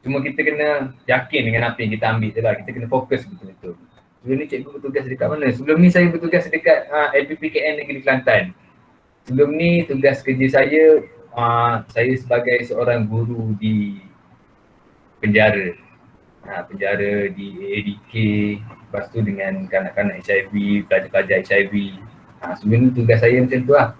Cuma kita kena yakin dengan apa yang kita ambil tu lah. Kita kena fokus betul-betul. Sebelum ni cikgu bertugas dekat mana? Sebelum ni saya bertugas dekat LPPKN Negeri Kelantan. Sebelum ni tugas kerja saya sebagai seorang guru di penjara. Penjara di AADK, lepas tu dengan kanak-kanak HIV, pelajar-pelajar HIV. Sebelum ni tugas saya macam tu lah.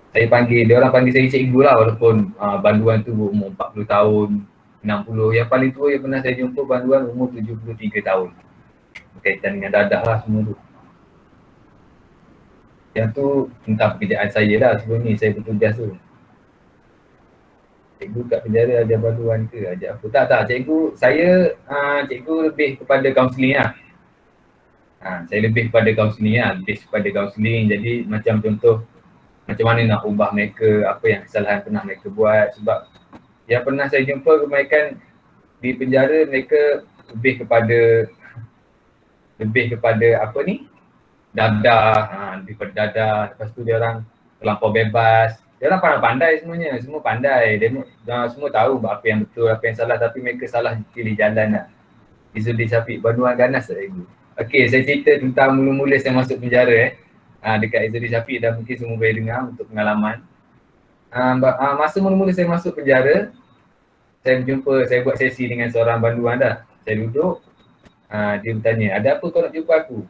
Saya panggil, dia orang panggil saya cikgu lah walaupun banduan tu umur 40 tahun, 60. Yang paling tua yang pernah saya jumpa banduan umur 73 tahun. Berkaitan dengan dadah lah semua tu. Yang tu tentang pekerjaan saya lah sebelum ni saya bertugas tu. Cikgu kat penjara ajar banduan ke? Ajar apa? Tak. Cikgu lebih kepada kaunseling lah. Saya lebih kepada kaunseling lah. Lebih kepada kaunseling. Jadi macam contoh, macam mana nak ubah mereka, apa yang kesalahan pernah mereka buat. Sebab yang pernah saya jumpa kebanyakan di penjara mereka lebih kepada apa ni? Dadah, lebih kepada dadah. Lepas tu dia orang terlampau bebas. Dia orang pandai semuanya, semua pandai. Dia semua tahu apa yang betul, apa yang salah, tapi mereka salah pilih jalan lah. Izzuddin Syafiq, banduan ganas tak cikgu? Okey, saya cerita tentang mula-mula saya masuk penjara dekat Izzuddin Syafiq dan mungkin semua boleh dengar untuk pengalaman. Masa mula-mula saya masuk penjara, saya buat sesi dengan seorang banduan dah. Saya duduk, dia bertanya, ada apa kau nak jumpa aku?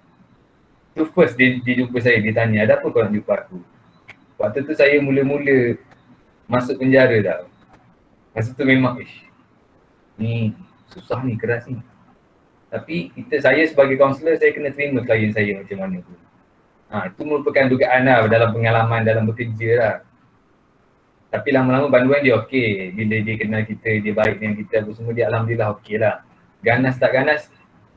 Tu first dia jumpa saya, dia tanya, ada apa kau nak jumpa aku? Waktu tu saya mula-mula masuk penjara dah. Masa tu memang, ni susah ni, keras ni. Tapi saya sebagai kaunselor, saya kena terima klien saya macam mana tu. Itu merupakan dugaan lah dalam pengalaman, dalam bekerja lah. Tapi lama-lama banduan dia okey. Bila dia kenal kita, dia baik dengan kita, apa semua dia alhamdulillah okey lah. Ganas tak ganas,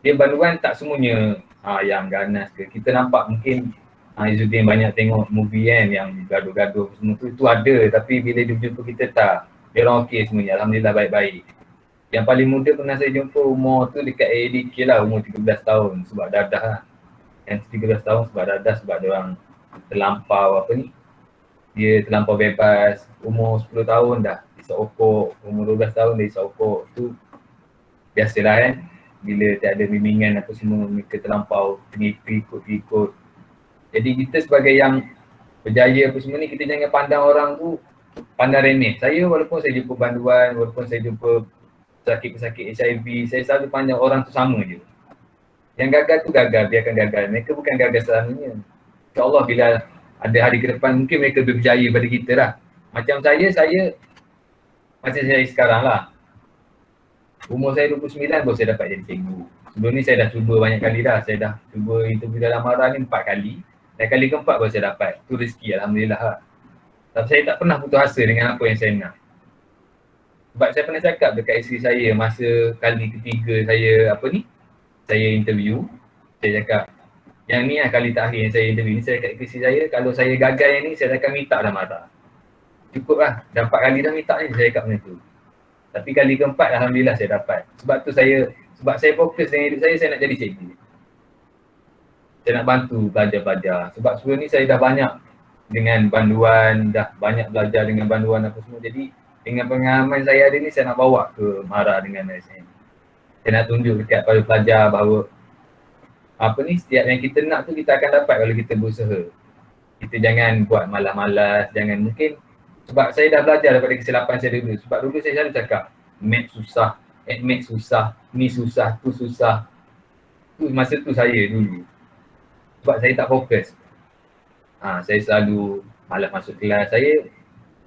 dia banduan tak semuanya yang ganas ke. Kita nampak mungkin Izzuddin banyak tengok movie kan yang gaduh-gaduh semua tu, itu ada. Tapi bila dia jumpa kita tak, dia orang okey semuanya, alhamdulillah baik-baik. Yang paling muda pernah saya jumpa umur tu dekat AADK lah, umur 13 tahun sebab dadah lah. Yang 13 tahun sebab dadah, sebab dia orang terlampau dia terlampau bebas. Umur 10 tahun dah isap okok, umur 12 tahun dah isap okok. Tu biasalah kan, bila tak ada bimbingan apa semua, mereka terlampau ikut. Jadi kita sebagai yang berjaya apa semua ni, kita jangan pandang orang tu pandang remeh. Saya walaupun saya jumpa banduan, walaupun saya jumpa pesakit-pesakit HIV, saya selalu pandang orang tu sama je. Yang gagal tu gagal, biarkan gagal. Mereka bukan gagal selamanya. InsyaAllah bila ada hari ke depan, mungkin mereka lebih berjaya pada kita lah. Macam saya macam saya sekarang lah. Umur saya 29 baru saya dapat jadi cikgu. Sebelum ni saya dah cuba banyak kali dah. Saya dah cuba interview dalam Mara ni 4 kali. Dan kali keempat baru saya dapat. Tu rezeki alhamdulillah lah. Tapi saya tak pernah putus asa dengan apa yang saya nak. Sebab saya pernah cakap dekat isteri saya masa kali ketiga saya interview. Saya cakap, yang ni lah kali terakhir yang saya interview ni, saya cakap isteri saya, kalau saya gagal yang ni saya akan minta dah Mara. Cukup lah, dah 4 kali dah minta ni, saya cakap macam tu. Tapi kali keempat alhamdulillah saya dapat. Sebab saya fokus dengan hidup saya nak jadi cikgu. Saya nak bantu pelajar-pelajar. Sebab sebelum ni saya dah banyak dengan banduan, dah banyak belajar dengan banduan apa semua. Jadi dengan pengalaman saya ada ni, saya nak bawa ke Mara dengan SN. Saya nak tunjuk dekat pada pelajar bahawa setiap yang kita nak tu kita akan dapat kalau kita berusaha. Kita jangan buat malas-malas, jangan mungkin. Sebab saya dah belajar daripada kesilapan saya dulu. Sebab dulu saya selalu cakap, math susah, admat susah, ni susah, tu susah. Tu masa tu saya dulu. Sebab saya tak fokus. Saya selalu malas masuk kelas. Saya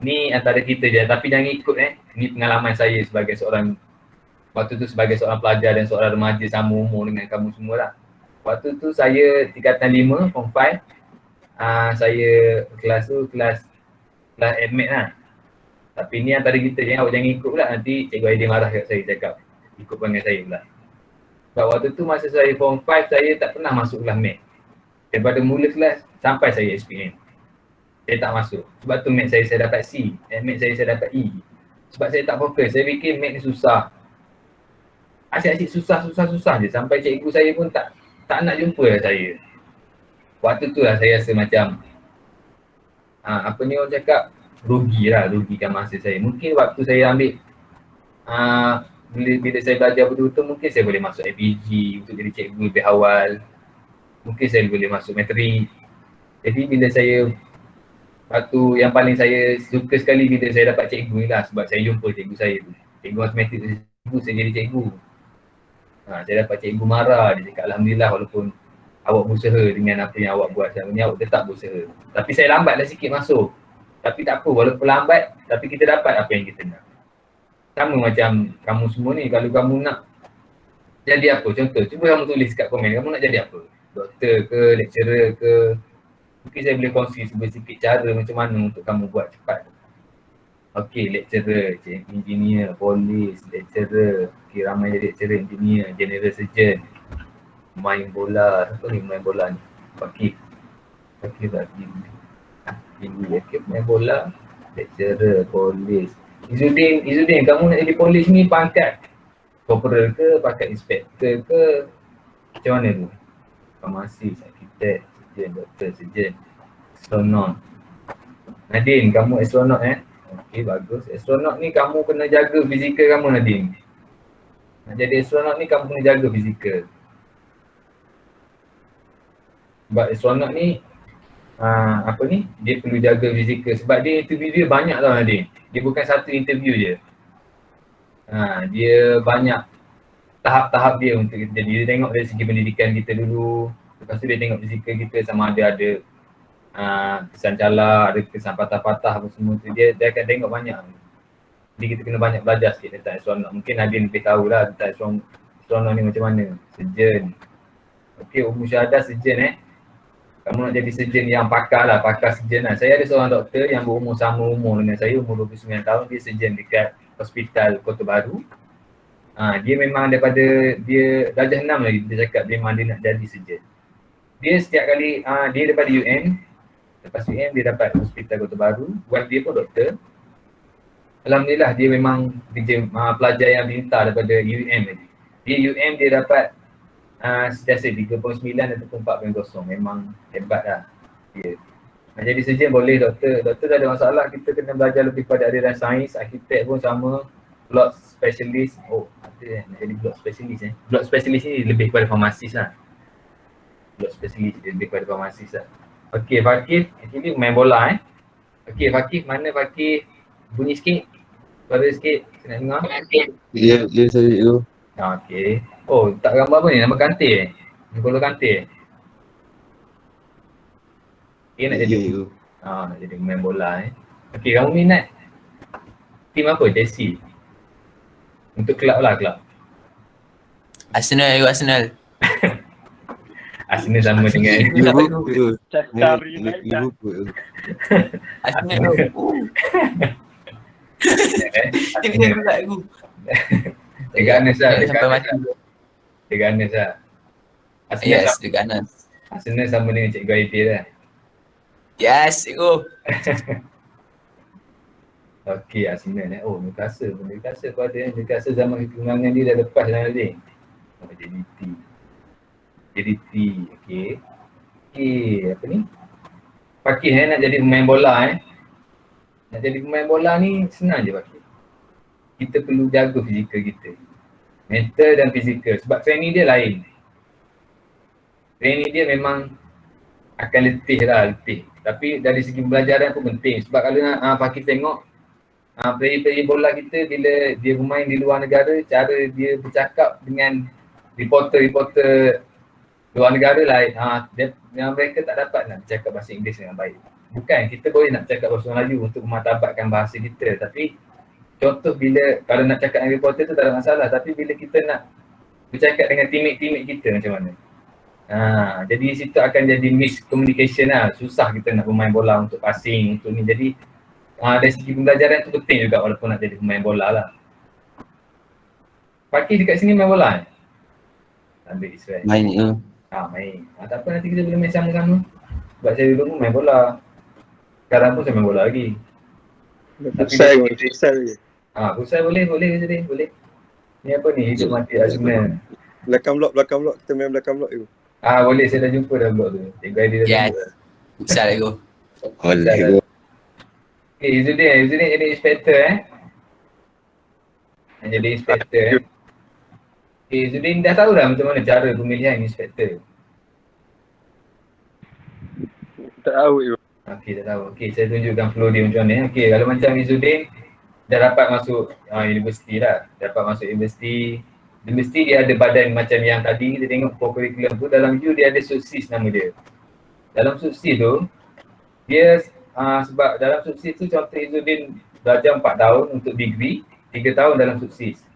ni antara kita je, tapi jangan ikut Ni pengalaman saya sebagai seorang, waktu tu sebagai seorang pelajar dan seorang remaja sama umur dengan kamu semua lah. Waktu tu saya tingkatan 5, form 5. saya kelas tu kelas admit lah. Tapi ni antara kita je, awak jangan ikut pula, nanti Cikgu Aidil marah kat saya cakap ikut panggil saya pula. Sebab waktu tu masa saya form 5 saya tak pernah masuk kelas mat. Daripada mula kelas sampai saya SPM. Saya tak masuk. Sebab tu mat saya dapat C, admit saya dapat E. Sebab saya tak fokus, saya fikir mat ni susah. Asyik-asyik susah je sampai cikgu saya pun tak nak jumpa lah saya. Waktu tu lah saya rasa macam apa ni orang cakap, rugikan masa saya. Mungkin waktu saya ambil bila saya belajar betul-betul mungkin saya boleh masuk APG untuk jadi cikgu lebih awal. Mungkin saya boleh masuk matrik. Jadi bila saya waktu yang paling saya suka sekali bila saya dapat cikgu ni lah, sebab saya jumpa cikgu saya tu. Cikgu matematik tu cikgu, saya jadi cikgu. Saya dapat cikgu marah, dia cakap alhamdulillah walaupun awak berusaha dengan apa yang awak buat sekarang ni, awak tetap berusaha. Tapi saya lambatlah sikit masuk. Tapi tak apa, walaupun lambat tapi kita dapat apa yang kita nak. Sama macam kamu semua ni, kalau kamu nak jadi apa, contoh, cuba kamu tulis kat komen, kamu nak jadi apa? Doktor ke, lecturer ke? Mungkin saya boleh kongsi sikit cara macam mana untuk kamu buat cepat. Okey, lecturer, engineer, polis, lecturer, ramai jadi lecturer, engineer, general surgeon, main bola, apa ni main bola ni? Fakir tak ini main bola, lecturer, polis. Izzuddin, kamu nak jadi polis ni pangkat corporal ke, pangkat inspektor ke, macam mana tu? Farmasis, arkitek, surgeon, doktor, surgeon, astronot. Nadine, kamu astronot Okey, bagus. Astronot ni kamu kena jaga fizikal kamu, Nadine. Nak jadi astronot ni kamu kena jaga fizikal. Sebab astronot ni dia perlu jaga fizikal sebab dia interview dia banyak tau, Nadine. Dia bukan satu interview je. Dia banyak tahap-tahap dia untuk kita jadi. Dia tengok dari segi pendidikan kita dulu. Lepas tu dia tengok fizikal kita sama ada kesan cala, ada kesan patah-patah apa semua tu. Dia akan tengok banyak. Jadi kita kena banyak belajar sikit tentang astronot. Mungkin Nadine lebih tahulah tentang astronot ni macam mana. Surgeon. Okey, umur syahadah surgeon Kamu nak jadi surgeon yang pakar surgeon lah. Saya ada seorang doktor yang berumur sama umur dengan saya, umur 29 tahun. Dia surgeon dekat Hospital Kota Baru. Dia memang dia darjah 6 lagi, dia cakap memang dia nak jadi surgeon. Dia setiap kali, dia daripada UM. Lepas UM dia dapat Hospital Kota Baru. Wife dia pun doktor. Alhamdulillah dia memang pelajar yang pintar daripada UM tadi. Dia UM dia dapat sentiasa 3.9 ataupun 4.0. Memang hebat lah dia. Nak jadi surgeon boleh, doktor tak ada masalah. Kita kena belajar lebih pada aliran sains. Arkitek pun sama. Block specialist. Ada nak jadi block specialist Block specialist ni lebih kepada farmasis lah. Block specialist dia lebih kepada farmasis lah. Okey, Fakih actually main bola Okey, Fakih, mana Fakih? Bunyi sikit. Suara sikit, saya nak dengar. Ya, saya tu. Okey. Oh, tak gambar apa ni? Nama kantil Nikolo Kantil Dia nak jadi nak jadi main bola Okey, kamu minat tim apa? Chelsea? Untuk kelab lah, kelab Arsenal. Arsenal sama dengan Liverpool. Arsenal. Dia pula aku. Deganas lah, Sampai mati. Deganas lah. Yes, Deganas. Arsenal sama dengan Cikgu Aidil lah. Yes, cikgu. Okey, Arsenal Oh, Newcastle pun. Newcastle pun ada Newcastle zaman kekungangan dia dah lepas dah ni. JDT. Okey. Okey, apa ni? Fakih nak jadi pemain bola Nak jadi pemain bola ni senang je Fakih. Kita perlu jaga fizikal kita. Mental dan fizikal. Sebab training dia lain. Training dia memang akan letih. Tapi dari segi pembelajaran pun penting. Sebab kalau nak Fakih tengok player-player bola kita bila dia bermain di luar negara, cara dia bercakap dengan reporter luar negara lain. Mereka tak dapat nak bercakap bahasa Inggeris dengan baik. Bukan, kita boleh nak bercakap bahasa Melayu untuk memartabatkan bahasa kita. Tapi contoh bila kalau nak cakap dengan reporter tu tak ada masalah. Tapi bila kita nak bercakap dengan teammate kita macam mana? Jadi situ akan jadi miscommunication lah. Susah kita nak bermain bola untuk passing, untuk ni. Jadi dari segi pembelajaran tu penting juga walaupun nak jadi pemain bola lah. Fakir dekat sini main bola ambil Israel. Main je. Main. Tak apa, nanti kita boleh main sama-sama. Sebab saya dulu pun main bola. Sekarang pun saya main bola lagi. Futsal boleh. Ni apa ni? Hidup mati Arsenal. Belakang blok kita main belakang blok tu. Boleh, saya dah jumpa dah blok tu. Cikgu Aidil dah Yes. jumpa. Futsal aku. Boleh go. Okay, Izzuddin jadi inspektor Jadi inspektor Okay, Izzuddin dah tahu dah macam mana cara pemilihan inspektor? Tak tahu tu. Okay, dah tahu. Okay, saya tunjukkan flow dia macam mana. Okay, kalau macam Izzuddin dah dapat masuk universiti lah. Dapat masuk universiti. Universiti dia ada badan macam yang tadi kita tengok co-curriculum tu. Dalam U dia ada SUTSIS nama dia. Dalam SUTSIS tu, dia sebab dalam SUTSIS tu contoh Izzuddin belajar 4 tahun untuk degree, 3 tahun dalam SUTSIS.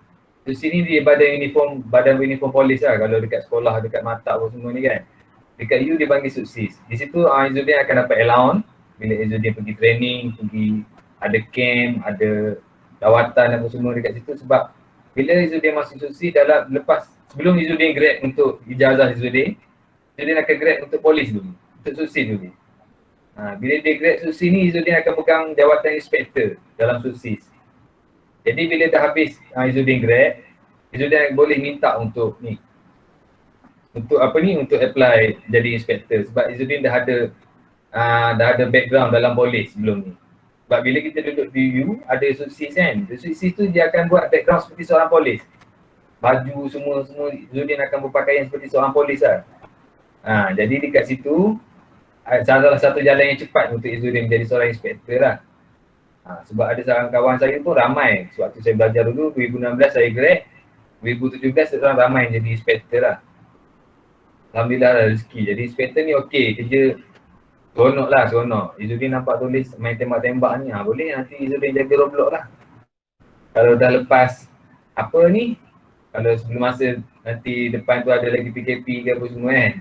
SUTSIS ni dia badan uniform polis lah kalau dekat sekolah, dekat mata apa semua ni kan. Dekat U dia panggil SUTSIS. Di situ Izzuddin akan dapat allowance bila Izzuddin pergi training, pergi ada camp, ada lawatan apa semua dekat situ sebab bila Izzuddin masuk SUTSIS sebelum Izzuddin grad untuk ijazah Izzuddin akan grad untuk polis dulu, untuk SUTSIS dulu. Bila dia grad SUTSIS ni, Izzuddin akan pegang jawatan inspektor dalam SUTSIS. Jadi bila dah habis Izzuddin grad, Izzuddin boleh minta untuk ni. Untuk apply jadi inspektor sebab Izzuddin dah ada background dalam polis sebelum ni. Sebab bila kita duduk di U, ada SUTSIS kan. SUTSIS tu dia akan buat background seperti seorang polis. Baju semua Izzuddin akan berpakaian seperti seorang polis lah. Jadi dekat situ salah satu jalan yang cepat untuk Izzuddin menjadi seorang inspektor lah. Sebab ada seorang kawan saya pun ramai. Sewaktu saya belajar dulu, 2016 saya grad, 2017 orang ramai jadi inspektor lah. Alhamdulillah lah rezeki. Jadi inspektor ni okey, kerja seronok. Izzuddin nampak tulis main tembak-tembak ni, boleh nanti Izzuddin jaga Roblox lah. Kalau dah lepas kalau sebelum masa nanti depan tu ada lagi PKP ke apa semua kan.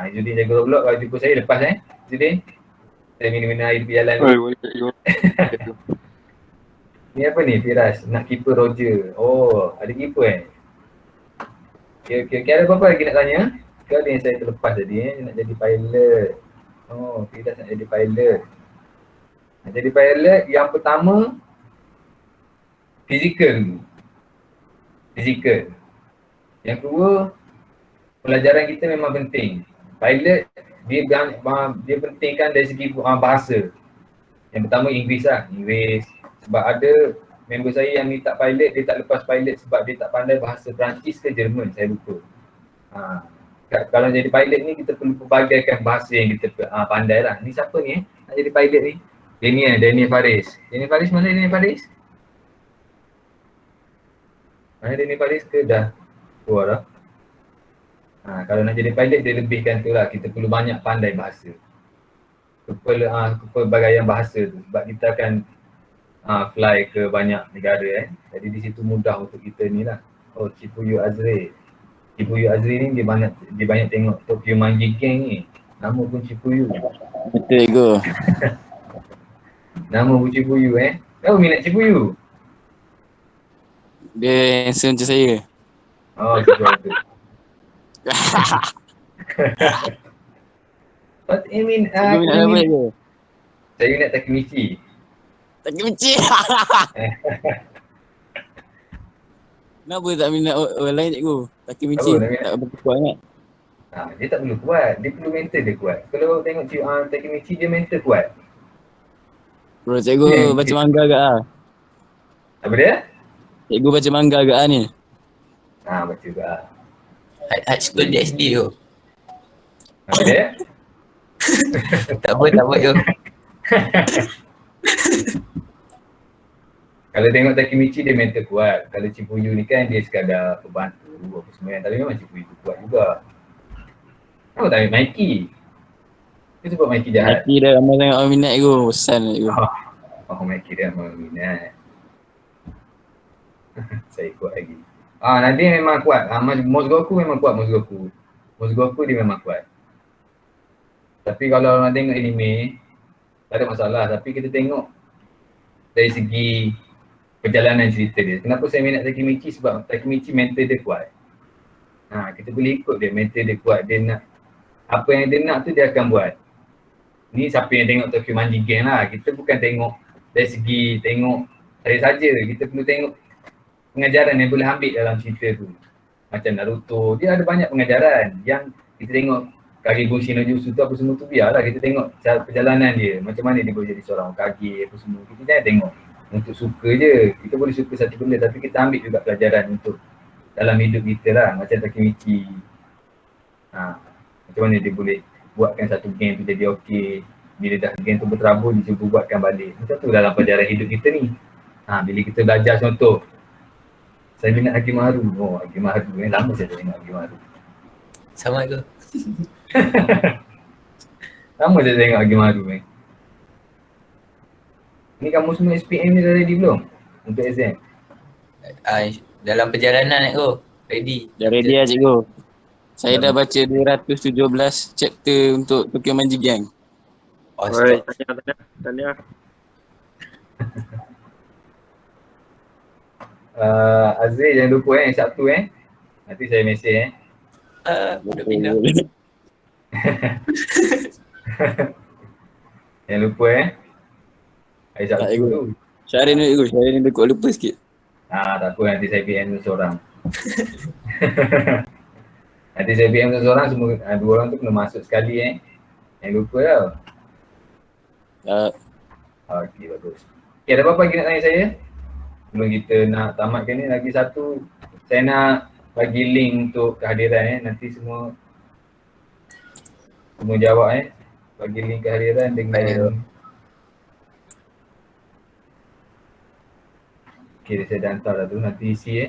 Izzuddin jaga Roblox, kalau jumpa saya lepas Izzuddin. Saya minum-minum air di jalan ni. Ni apa ni Firas? Nak keeper Roger. Ada keeper Okay, ada apa-apa lagi nak tanya? Ke ada yang saya terlepas tadi nak jadi pilot. Firas nak jadi pilot. Nak jadi pilot yang pertama fizikal. Yang kedua pelajaran kita memang penting. Pilot dia pentingkan dari segi bahasa. Yang pertama Inggeris lah. Inggeris. Sebab ada member saya yang minta pilot, dia tak lepas pilot sebab dia tak pandai bahasa Perancis ke Jerman, saya lupa. Kalau jadi pilot ni kita perlu pelbagaikan bahasa yang kita pandai lah. Ni siapa ni nak jadi pilot ni? Daniel Faris. Mana Daniel Faris? Mana Daniel Faris ke dah keluar dah? Kalau nak jadi pilot dia lebihkan tu lah, kita perlu banyak pandai bahasa. Kepelbagaian bahasa tu sebab kita akan fly ke banyak negara Jadi di situ mudah untuk kita ni lah. Cipuyu Azri ni dia banyak tengok Tokyo Manji Gang ni. Nama pun Cipuyu. Betul go. Nama pun Cipuyu Tahu minat Cipuyu? Dia handsome macam saya. Cipuyu. But I mean, saya minat Takemichi. Kenapa tak minat orang lain cikgu? Takemichi tak berapa kuat sangat. Dia tak perlu kuat, dia perlu mental dia kuat. Kalau tengok Takemichi dia mental kuat. Bro, cikgu baca manga agak lah. Apa dia? Cikgu baca manga agak lah ni. Baca juga. High school di SD tu. Apa dia? Tak apa tu. Kalau tengok Takemichi dia mental kuat. Kalau Cipuyu ni kan dia sekadar pembantu apa semua. Tapi memang Cipuyu tu kuat juga. Kenapa tak ambil Mikey? Dia sebut Mikey jahat. Mikey dah ramai sangat orang minat tu. Bosan tu. Mikey dah ramai orang minat. Saya kuat lagi. Nadia memang kuat. Mosgoku memang kuat Mosgoku. Musgoku dia memang kuat. Tapi kalau nak tengok anime, tak ada masalah. Tapi kita tengok dari segi perjalanan cerita dia. Kenapa saya minat Takemichi? Sebab Takemichi mental dia kuat. Kita boleh ikut dia, mental dia kuat. Dia nak, apa yang dia nak tu dia akan buat. Ni siapa yang tengok Tokyo Manji Gang lah. Kita bukan tengok dari segi tengok saya saja. Kita perlu tengok pengajaran yang boleh ambil dalam cerita tu. Macam Naruto, dia ada banyak pengajaran yang kita tengok Kagebushi no Jutsu tu apa semua tu biarlah kita tengok cara perjalanan dia. Macam mana dia boleh jadi seorang Hokage apa semua. Kita jangan tengok untuk suka je. Kita boleh suka satu benda tapi kita ambil juga pelajaran untuk dalam hidup kita lah. Macam Takemichi. Macam mana dia boleh buatkan satu game tu jadi okey. Bila dah game tu berterabur, dia cuba buatkan balik. Macam tu dalam pelajaran hidup kita ni. Bila kita belajar contoh, saya minat Hakimaru. Oh, Hakimaru. Lama saya tak tengok Hakimaru. Sama ke? Lama saya tengok Hakimaru ni. Ni kamu semua SPM ni dah ready belum? Untuk exam? Dalam perjalanan tu. Ready. Dah ready lah cikgu. Saya dah baca 217 chapter untuk Tokyo Manji Gang. Alright, tanya. Azri jangan lupa Sabtu nanti saya mesej Dah pindah. Jangan lupa hari Sabtu tu. Syahrin ni kau lupa sikit. Tak apa, nanti saya PM seorang. Nanti saya PM seorang, semua dua orang tu kena masuk sekali Jangan lupa tau. Okey, bagus. Okay, ada apa-apa lagi nak tanya saya? Sebelum kita nak tamatkan ni, lagi satu saya nak bagi link untuk kehadiran nanti semua jawab bagi link kehadiran dengan okay, saya dah hantar dah tu, nanti isi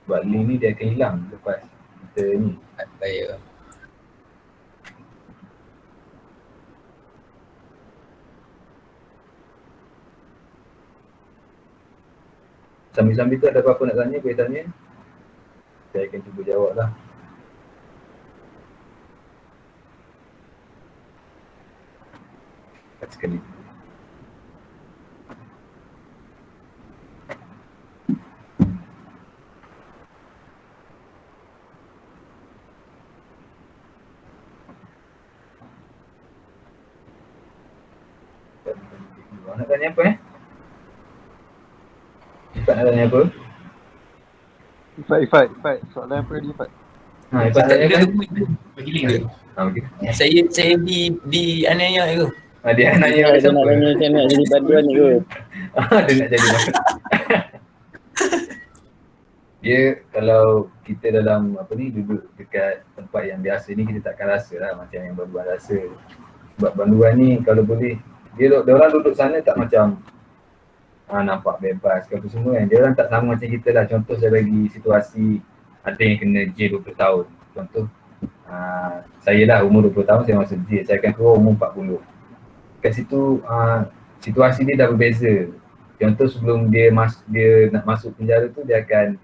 buat link ni dia akan hilang lepas kita ni. Baik. Sambil-sambil tu ada apa-apa nak tanya, boleh tanya. Saya akan cuba jawab lah. Sekali. Nak tanya apa Ifat nak tanya apa? Ifat. Soalan apa tadi Ifat? Ifat tanya kan? Bagi link tu. Okey. Saya di aniaya tu. Dia nanya Dia nak tanya macam nak jadi paduan ni ke? Dia nak jadi dia kalau kita dalam duduk dekat tempat yang biasa ni, kita takkan rasa lah macam yang Banduan rasa. Sebab Banduan ni kalau boleh, dia orang duduk sana tak macam nampak bebas ke apa semua Dia orang tak sama macam kita lah. Contoh saya bagi situasi, ada yang kena jail 20 tahun. Contoh saya lah umur 20 tahun saya masuk jail, saya akan keluar umur 40. Kat situ situasi dia dah berbeza. Contoh sebelum dia nak masuk penjara tu, dia akan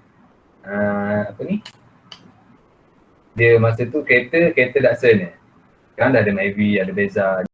dia masa tu kereta Datsun kan dah ada Mavic, ada Beza.